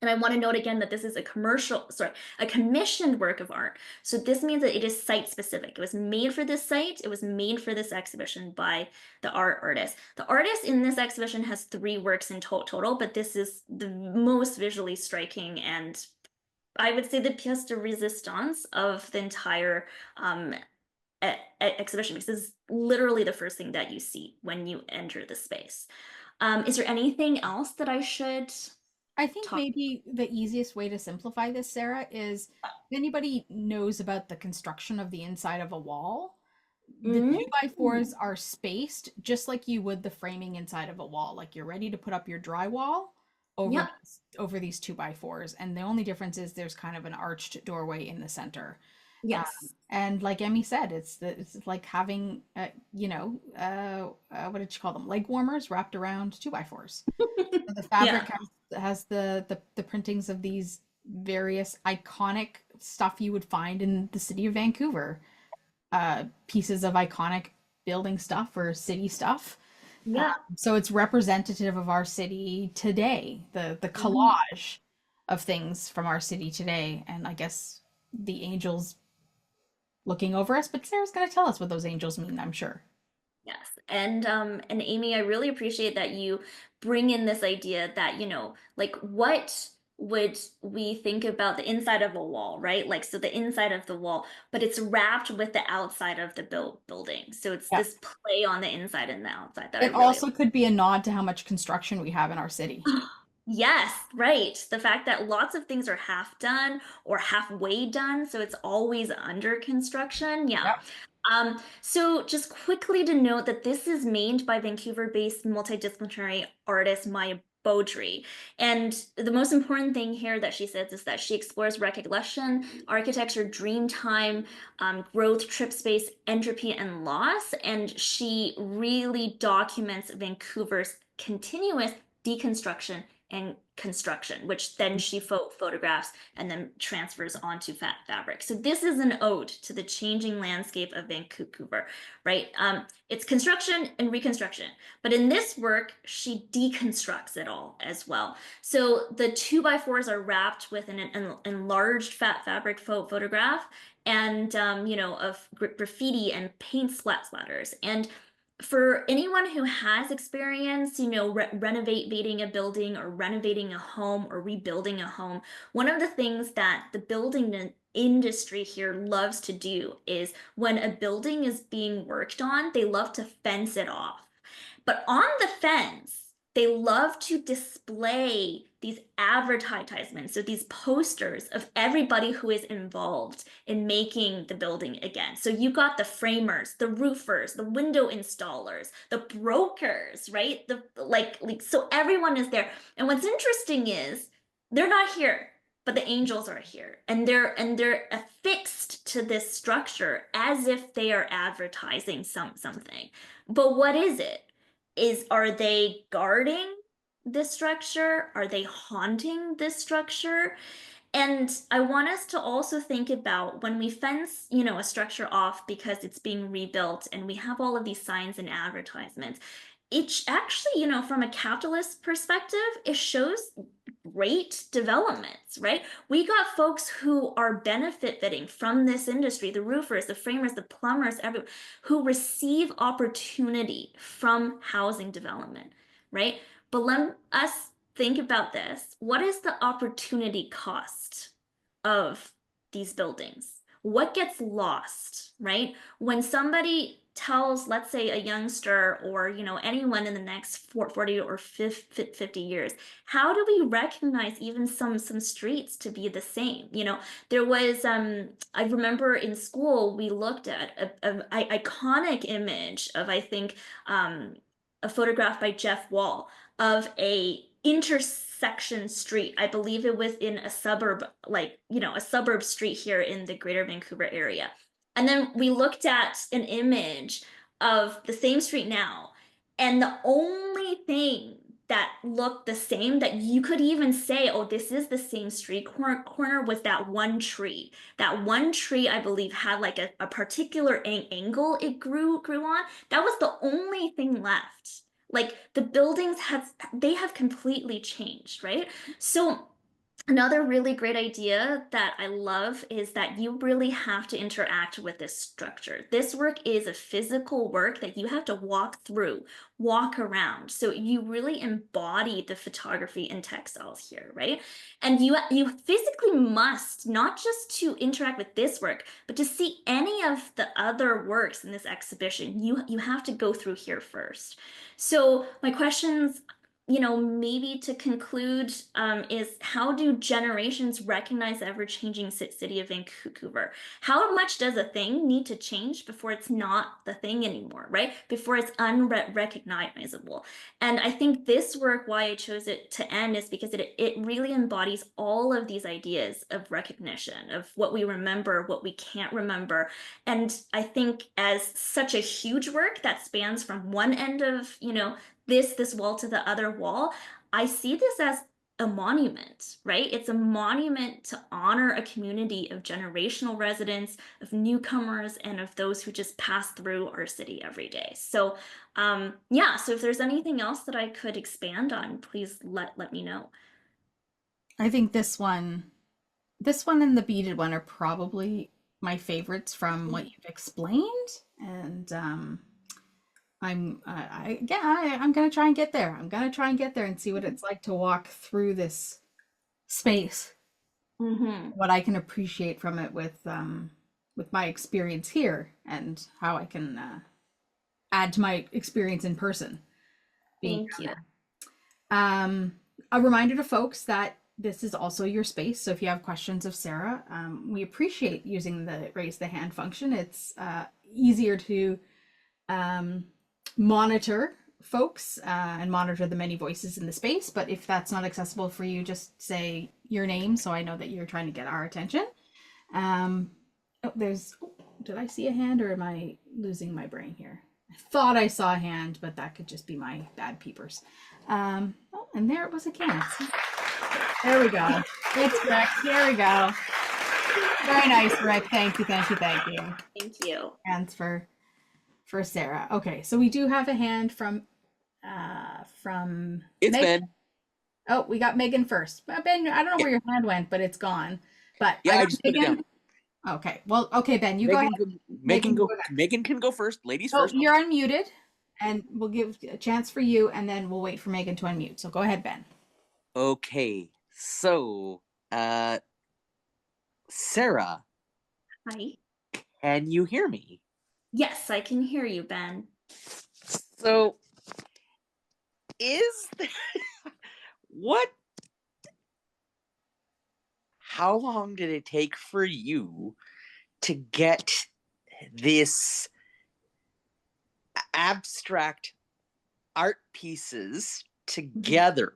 And I want to note again that this is a commissioned work of art. So this means that it is site specific. It was made for this site. It was made for this exhibition by the artist. The artist in this exhibition has 3 works in total, but this is the most visually striking, and I would say the pièce de résistance of the entire exhibition, because this is literally the first thing that you see when you enter the space. Is there anything else that I should I think maybe the easiest way to simplify this, Sarah, is if anybody knows about the construction of the inside of a wall, the 2x4s are spaced just like you would the framing inside of a wall. Like you're ready to put up your drywall over these 2x4s. And the only difference is there's kind of an arched doorway in the center. Yes. And like Emmy said, it's like having, what did you call them? Leg warmers wrapped around 2x4s. So the fabric has the printings of these various iconic stuff you would find in the city of Vancouver. Pieces of iconic building stuff or city stuff. Yeah. So it's representative of our city today, the collage of things from our city today. And I guess the angels looking over us, but Sarah's going to tell us what those angels mean, I'm sure. Yes. And Amy, I really appreciate that you bring in this idea that, like, what would we think about the inside of a wall, right? Like, so the inside of the wall, but it's wrapped with the outside of the building. So it's this play on the inside and the outside that it also could be a nod to how much construction we have in our city. Yes, right. The fact that lots of things are half done or halfway done, so it's always under construction. Yeah. So just quickly to note that this is made by Vancouver-based multidisciplinary artist Beaudry. And the most important thing here that she says is that she explores recollection, architecture, dream time, growth, trip space, entropy, and loss. And she really documents Vancouver's continuous deconstruction and construction, which then she photographs and then transfers onto fabric. So this is an ode to the changing landscape of Vancouver, right? It's construction and reconstruction, but in this work, she deconstructs it all as well. So the 2x4s are wrapped with an enlarged fabric photograph and, of graffiti and paint splatters. And for anyone who has experience, renovating a building or renovating a home or rebuilding a home, one of the things that the building industry here loves to do is when a building is being worked on, they love to fence it off. But on the fence, they love to display these advertisements, so these posters of everybody who is involved in making the building again. So you got the framers, the roofers, the window installers, the brokers, right? So everyone is there. And what's interesting is they're not here, but the angels are here, and they're affixed to this structure as if they are advertising something. But what is it? Are they guarding this structure? Are they haunting this structure? And I want us to also think about when we fence, a structure off because it's being rebuilt and we have all of these signs and advertisements. It actually, from a capitalist perspective, it shows great developments, right? We got folks who are benefiting from this industry, the roofers, the framers, the plumbers, everyone who receive opportunity from housing development, right? But let us think about this. What is the opportunity cost of these buildings? What gets lost, right? When somebody tells, let's say, a youngster or anyone in the next 40 or 50 years, how do we recognize even some streets to be the same? There was I remember in school we looked at an iconic image of, I think, a photograph by Jeff Wall of a intersection street. I believe it was in a suburb, a suburb street here in the greater Vancouver area. And then we looked at an image of the same street now, and the only thing that looked the same, that you could even say, oh, this is the same street corner, was that one tree. That one tree, I believe, had like a particular angle it grew on. That was the only thing left. Like the buildings have completely changed, right? So another really great idea that I love is that you really have to interact with this structure. This work is a physical work that you have to walk through, walk around. So you really embody the photography and textiles here, right? And you physically must, not just to interact with this work, but to see any of the other works in this exhibition, you have to go through here first. So my questions, maybe to conclude, is how do generations recognize the ever-changing city of Vancouver? How much does a thing need to change before it's not the thing anymore, right? Before it's unrecognizable. And I think this work, why I chose it to end, is because it really embodies all of these ideas of recognition, of what we remember, what we can't remember. And I think as such a huge work that spans from one end of, this wall to the other wall, I see this as a monument, right? It's a monument to honor a community of generational residents, of newcomers, and of those who just pass through our city every day. So so if there's anything else that I could expand on, please let me know. I think this one and the beaded one are probably my favorites from what you've explained. And I'm gonna try and get there. I'm gonna try and get there and see what it's like to walk through this space. What I can appreciate from it with my experience here, and how I can add to my experience in person. Thank you. A reminder to folks that this is also your space. So if you have questions of Sarah, we appreciate using the raise the hand function. It's easier to monitor folks and monitor the many voices in the space. But if that's not accessible for you, just say your name so I know that you're trying to get our attention. Did I see a hand, or am I losing my brain here? I thought I saw a hand, but that could just be my bad peepers. Oh, and there it was again. There we go. It's correct. There we go. Very nice, Rick. Thank you, thank you, thank you. Thank you. Hands for Sarah. Okay, so we do have a hand from It's Megan. Ben. Oh, we got Megan first. Ben, I don't know where your hand went, but it's gone. But Yeah, I I got just put it Megan. down. Okay, well, okay, Ben, you go ahead. Megan can go first. Ladies Oh, first. you're unmuted, and we'll give a chance for you, and then we'll wait for Megan to unmute. So go ahead, Ben. Okay, so Sarah, Hi. can you hear me? Yes, I can hear you, Ben. So what? How long did it take for you to get this abstract art pieces together?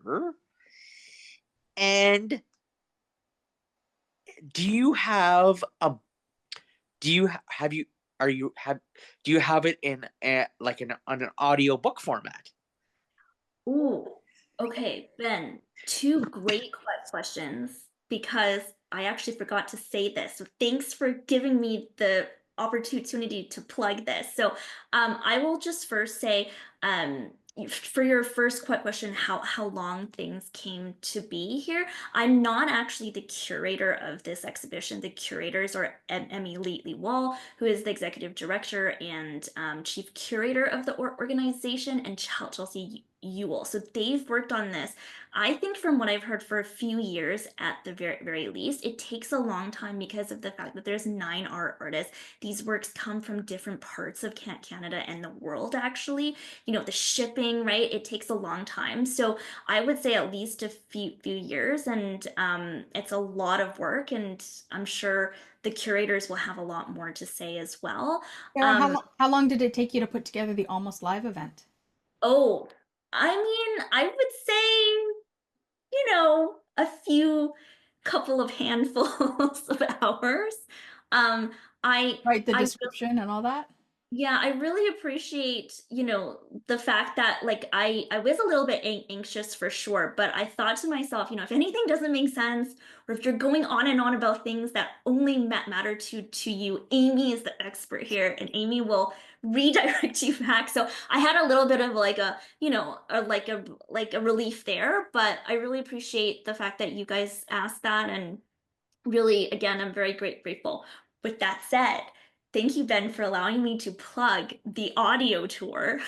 And do you have it in on an audio book format? Ooh, okay, Ben, two great questions because I actually forgot to say this. So thanks for giving me the opportunity to plug this. So I will just first say, for your first question, how long things came to be here. I'm not actually the curator of this exhibition. The curators are Emmy Lee Wall, who is the executive director and chief curator of the organization, and Chelsea Ewell. So they've worked on this, I think, from what I've heard, for a few years at the very least. It takes a long time because of the fact that there's 9 artists. These works come from different parts of Canada and the world, actually. The shipping, right? It takes a long time. So I would say at least a few years, and it's a lot of work, and I'm sure the curators will have a lot more to say as well. Sarah, how long did it take you to put together the Almost Live event? Oh, I mean, I would say, a few couple of handfuls of hours. Right, the I description and all that? Yeah, I really appreciate, the fact that, like, I was a little bit anxious for sure, but I thought to myself, if anything doesn't make sense, or if you're going on and on about things that only matter to you, Amy is the expert here, and Amy will redirect you back. So I had a little bit of like a, like a relief there, but I really appreciate the fact that you guys asked that, and really, again, I'm very grateful. With that said, thank you, Ben, for allowing me to plug the audio tour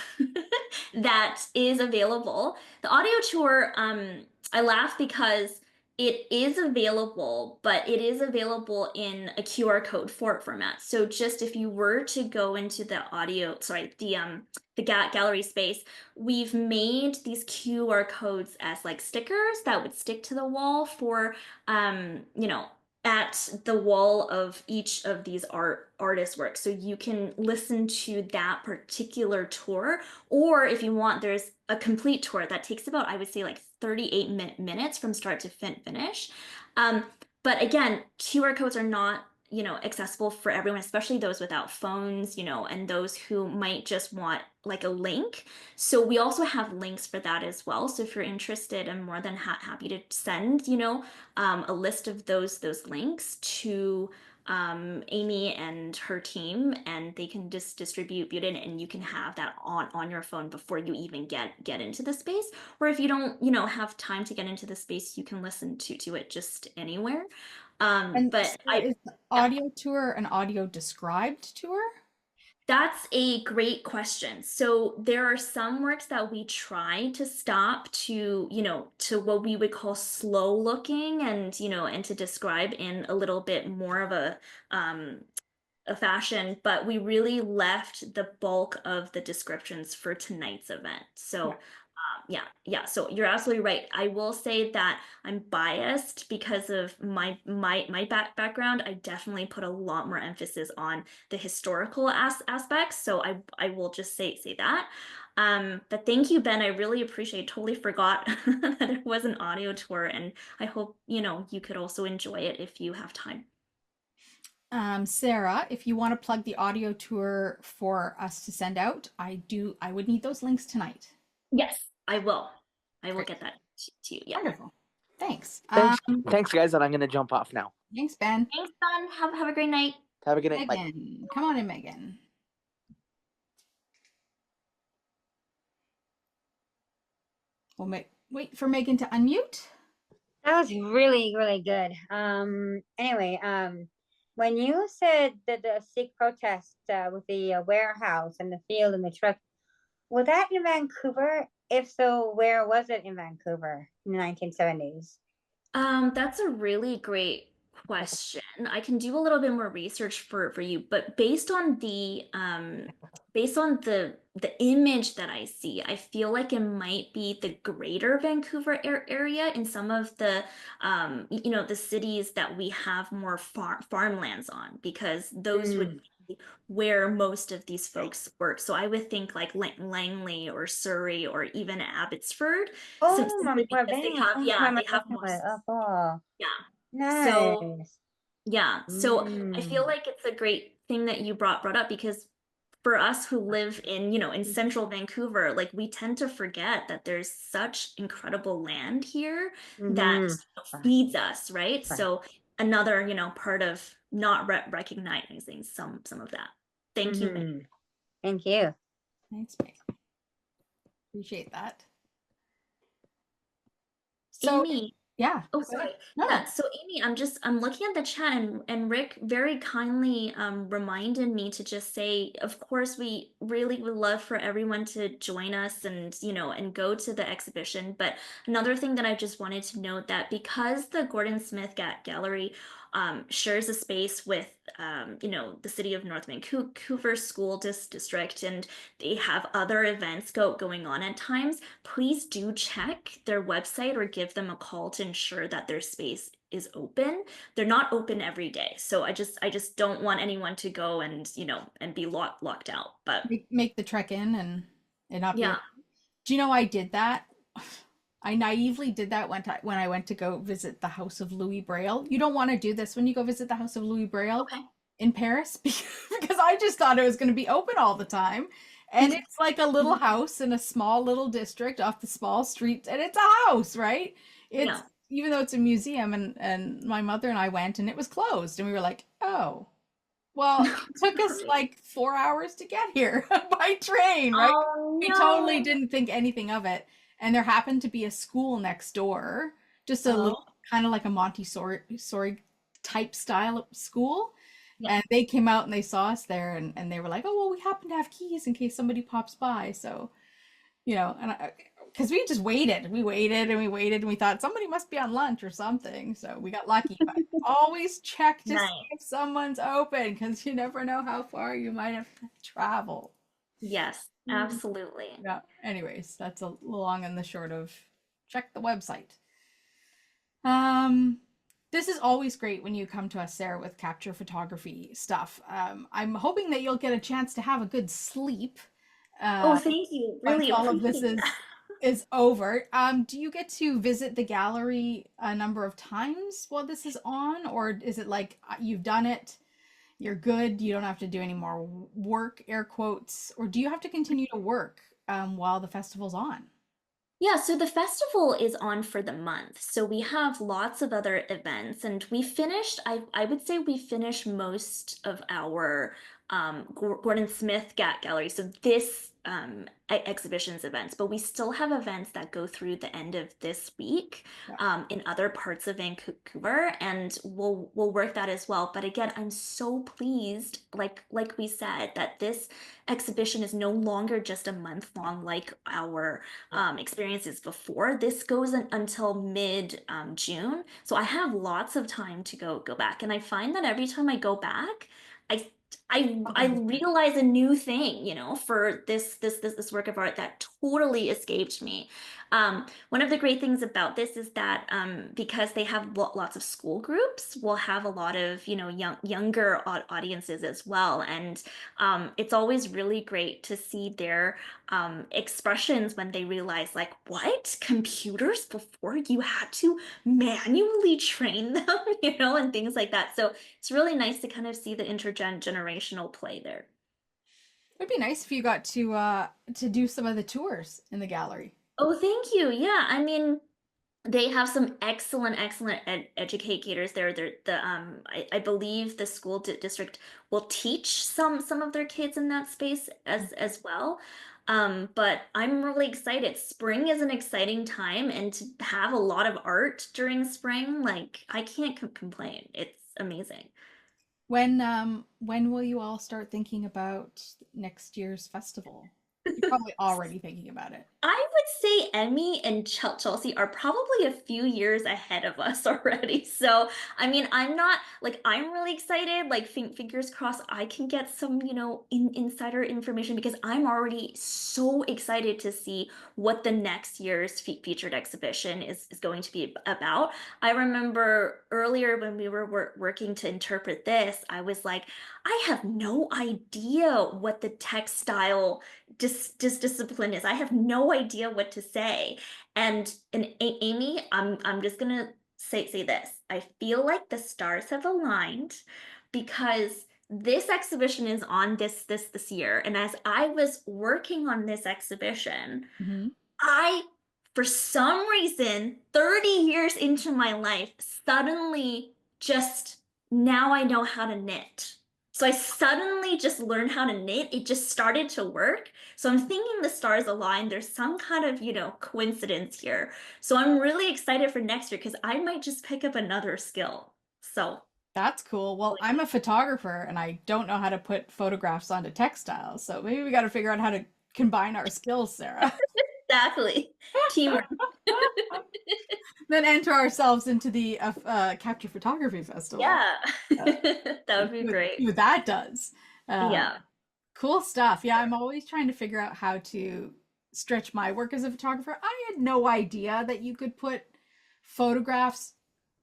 that is available. The audio tour, I laugh because it is available, but it is available in a QR code format. So just if you were to go into the gallery space, we've made these QR codes as like stickers that would stick to the wall for, at the wall of each of these artist works, so you can listen to that particular tour. Or if you want, there's a complete tour that takes about, I would say, like 38 minutes from start to finish. But again, QR codes are not accessible for everyone, especially those without phones, and those who might just want like a link. So we also have links for that as well. So if you're interested, I'm more than happy to send a list of those links to Amy and her team, and they can just distribute it, and you can have that on your phone before you even get into the space. Or if you don't have time to get into the space, you can listen to it just anywhere. And But Sarah, is the audio tour an audio described tour? That's a great question. So there are some works that we try to stop to, to what we would call slow looking, and, and to describe in a little bit more of a fashion, but we really left the bulk of the descriptions for tonight's event. So yeah. So you're absolutely right. I will say that I'm biased because of my background. I definitely put a lot more emphasis on the historical aspects. So I will just say that. But thank you, Ben. I really appreciate. Totally forgot that it was an audio tour, and I hope you could also enjoy it if you have time. Sarah, if you want to plug the audio tour for us to send out, I would need those links tonight. Yes, I will. I will Great. get that to you. Yeah. Wonderful. Thanks. Thanks, guys, and I'm gonna jump off now. Thanks, Ben. Thanks, Don. Have a great night. Have a good night. Bye. Megan, come on in, Megan. We'll wait for Megan to unmute. That was really, really good. Anyway, when you said that the Sikh protest with the warehouse and the field and the truck, was that in Vancouver? If so, where was it in Vancouver in the 1970s? That's a really great question. I can do a little bit more research for you, but based on the image that I see, I feel like it might be the greater Vancouver area in some of the the cities that we have more farmlands on, because those would be where most of these folks work. So I would think like Langley or Surrey or even Abbotsford. Simply because they have they have more. Oh, Yeah. So nice. yeah. So I feel like it's a great thing that you brought up, because for us who live in, in central Vancouver, like we tend to forget that there's such incredible land here that feeds us, right? So another, part of not recognizing some of that. Thank you, Meg. Thank you. Thanks, Meg. Appreciate that. So, Amy. Yeah. Oh, sorry. No. Yeah. So Amy, I'm looking at the chat, and Rick very kindly reminded me to just say, of course, we really would love for everyone to join us and and go to the exhibition. But another thing that I just wanted to note, that because the Gordon Smith Gallery shares a space with the city of North Vancouver School District, and they have other events going on at times, please do check their website or give them a call to ensure that their space is open. They're not open every day, so I just don't want anyone to go and and be locked out. But make the trek in and not be. Yeah. Do you know I did that? I naively did that when I went to go visit the house of Louis Braille. You don't want to do this when you go visit the house of Louis Braille in Paris, because I just thought it was going to be open all the time. And it's like a little house in a small little district off the small street, and it's a house, right? It's even though it's a museum, and my mother and I went, and it was closed, and we were like, oh, well, it took us like 4 hours to get here by train, right? Oh, We totally didn't think anything of it. And there happened to be a school next door, just a little kind of like a Montessori type style school. Yeah. And they came out and they saw us there, and they were like, oh, well, we happen to have keys in case somebody pops by. So, and because we just waited. We waited and we waited, and we thought somebody must be on lunch or something. So we got lucky. But always check to see if someone's open, because you never know how far you might have to travel. Yes, absolutely. Yeah. Anyways, that's a long and the short of check the website. This is always great when you come to us, Sarah, with capture photography stuff. I'm hoping that you'll get a chance to have a good sleep. Thank you. Really, all of this is over. Do you get to visit the gallery a number of times while this is on, or is it like you've done it, you're good, you don't have to do any more work, air quotes, or do you have to continue to work while the festival's on? Yeah, so the festival is on for the month. So we have lots of other events, and we finished, I would say we finished most of our Gordon Smith Gallery. So this exhibition's events, but we still have events that go through the end of this week in other parts of Vancouver, and we'll work that as well. But again, I'm so pleased, like we said, that this exhibition is no longer just a month long like our experiences before. This goes until mid June, so I have lots of time to go back, and I find that every time I go back, I realize a new thing, for this work of art that totally escaped me. One of the great things about this is that because they have lots of school groups, we'll have a lot of younger audiences as well, and it's always really great to see their expressions when they realize, like, what, computers before you had to manually train them, and things like that. So it's really nice to kind of see the intergenerational play there. It'd be nice if you got to do some of the tours in the gallery. Oh, thank you. Yeah, I mean, they have some excellent educators there. I believe the school district will teach some of their kids in that space as well. But I'm really excited. Spring is an exciting time, and to have a lot of art during spring, like I can't complain. It's amazing. When will you all start thinking about next year's festival? You're probably already thinking about it. I would say Emmy and Chelsea are probably a few years ahead of us already. So, I mean, I'm not like I'm really excited. Like, fingers crossed, I can get some, insider information because I'm already so excited to see what the next year's featured exhibition is going to be about. I remember earlier when we were working to interpret this, I was like, I have no idea what the textile discipline is. I have no idea what to say. And Amy, I'm just gonna say this. I feel like the stars have aligned because this exhibition is on this year. And as I was working on this exhibition, Mm-hmm. I, for some reason, 30 years into my life, suddenly just now I know how to knit. So I suddenly just learned how to knit. It just started to work. So I'm thinking the stars align. There's some kind of, coincidence here. So I'm really excited for next year because I might just pick up another skill. So That's cool. Well, I'm a photographer and I don't know how to put photographs onto textiles, so maybe we got to figure out how to combine our skills, Sarah. exactly. Teamwork. Then enter ourselves into the Capture Photography Festival. Yeah. Uh, That would be see great. what that does. Yeah. Cool stuff. Yeah, I'm always trying to figure out how to stretch my work as a photographer. I had no idea that you could put photographs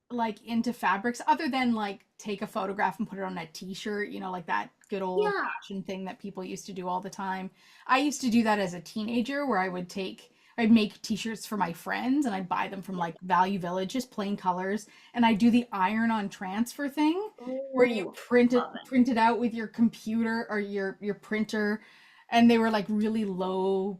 like into fabrics other than like take a photograph and put it on a t-shirt, like that good old Yeah. fashioned thing that people used to do all the time. I used to do that as a teenager where I'd make t-shirts for my friends and I'd buy them from like Value Village, just plain colors, and I'd do the iron on transfer thing where you Oh, love it. print it out with your computer or your printer, and they were like really low,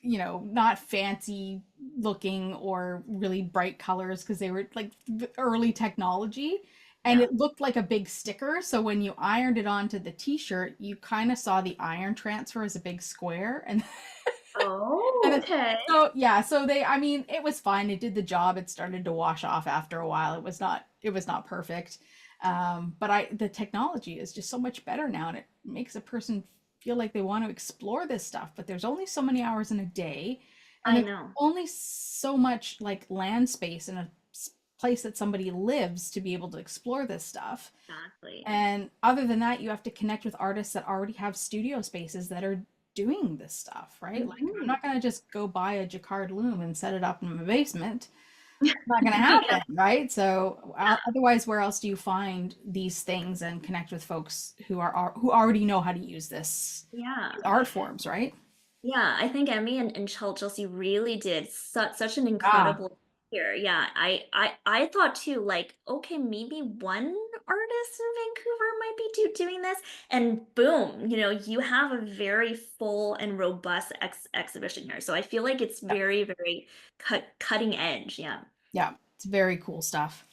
not fancy looking or really bright colors because they were like early technology. And Yeah. it looked like a big sticker. So when you ironed it onto the t-shirt, you kind of saw the iron transfer as a big square. And, Oh, and okay. so, yeah, so I mean, it was fine. It did the job. It started to wash off after a while. It was not perfect. But the technology is just so much better now, and it makes a person feel like they want to explore this stuff. But there's only so many hours in a day, and I there's know. only so much like land space in a place that somebody lives to be able to explore this stuff. Exactly. And other than that, you have to connect with artists that already have studio spaces that are doing this stuff, right? Like, I'm Mhm. not going to just go buy a jacquard loom and set it up in my basement. Not going to Yeah. happen, right? So otherwise, where else do you find these things and connect with folks who already know how to use Yeah. art forms, right? Yeah, I think Emmy and Chelsea really did such an Ah, incredible here. Yeah, I thought too, like, okay, maybe one artist in Vancouver might be doing this, and boom, you have a very full and robust exhibition here. So I feel like it's yeah, very cutting edge. Yeah. yeah, it's very cool stuff.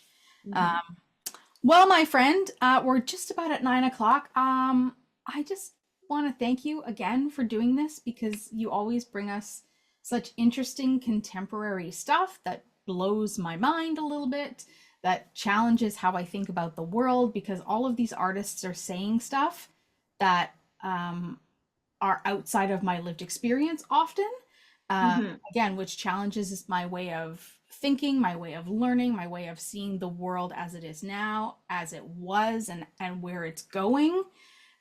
Um, Hmm. well, my friend, we're just about at 9 o'clock. I just want to thank you again for doing this because you always bring us such interesting contemporary stuff that blows my mind a little bit, that challenges how I think about the world, because all of these artists are saying stuff that are outside of my lived experience often. Hmm. Again, which challenges my way of thinking, my way of learning, my way of seeing the world as it is now, as it was, and where it's going,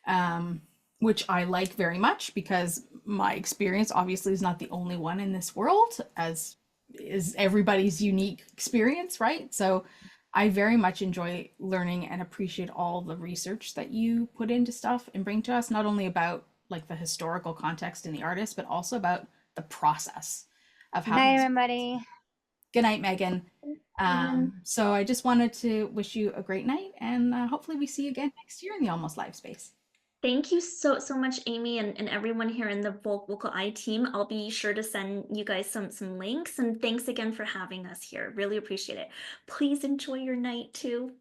um, which I like very much because my experience obviously is not the only one in this world, as is everybody's unique experience, right? So I very much enjoy learning and appreciate all the research that you put into stuff and bring to us, not only about like the historical context in the artist, but also about the process of how Night, these. everybody. Good night, Megan. Megan. So I just wanted to wish you a great night, and hopefully we see you again next year in the Almost Live space. Thank you so much, Amy, and everyone here in the VocalEye team. I'll be sure to send you guys some links, and thanks again for having us here. Really appreciate it. Please enjoy your night too.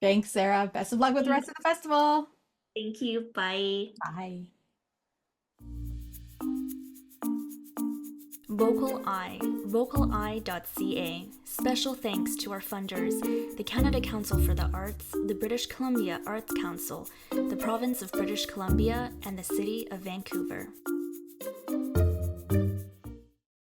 Thanks, Sarah. Best of luck with the rest of the festival. Thank you. Bye. Bye. VocalEye, vocaleye.ca. Special thanks to our funders, the Canada Council for the Arts, the British Columbia Arts Council, the Province of British Columbia, and the City of Vancouver.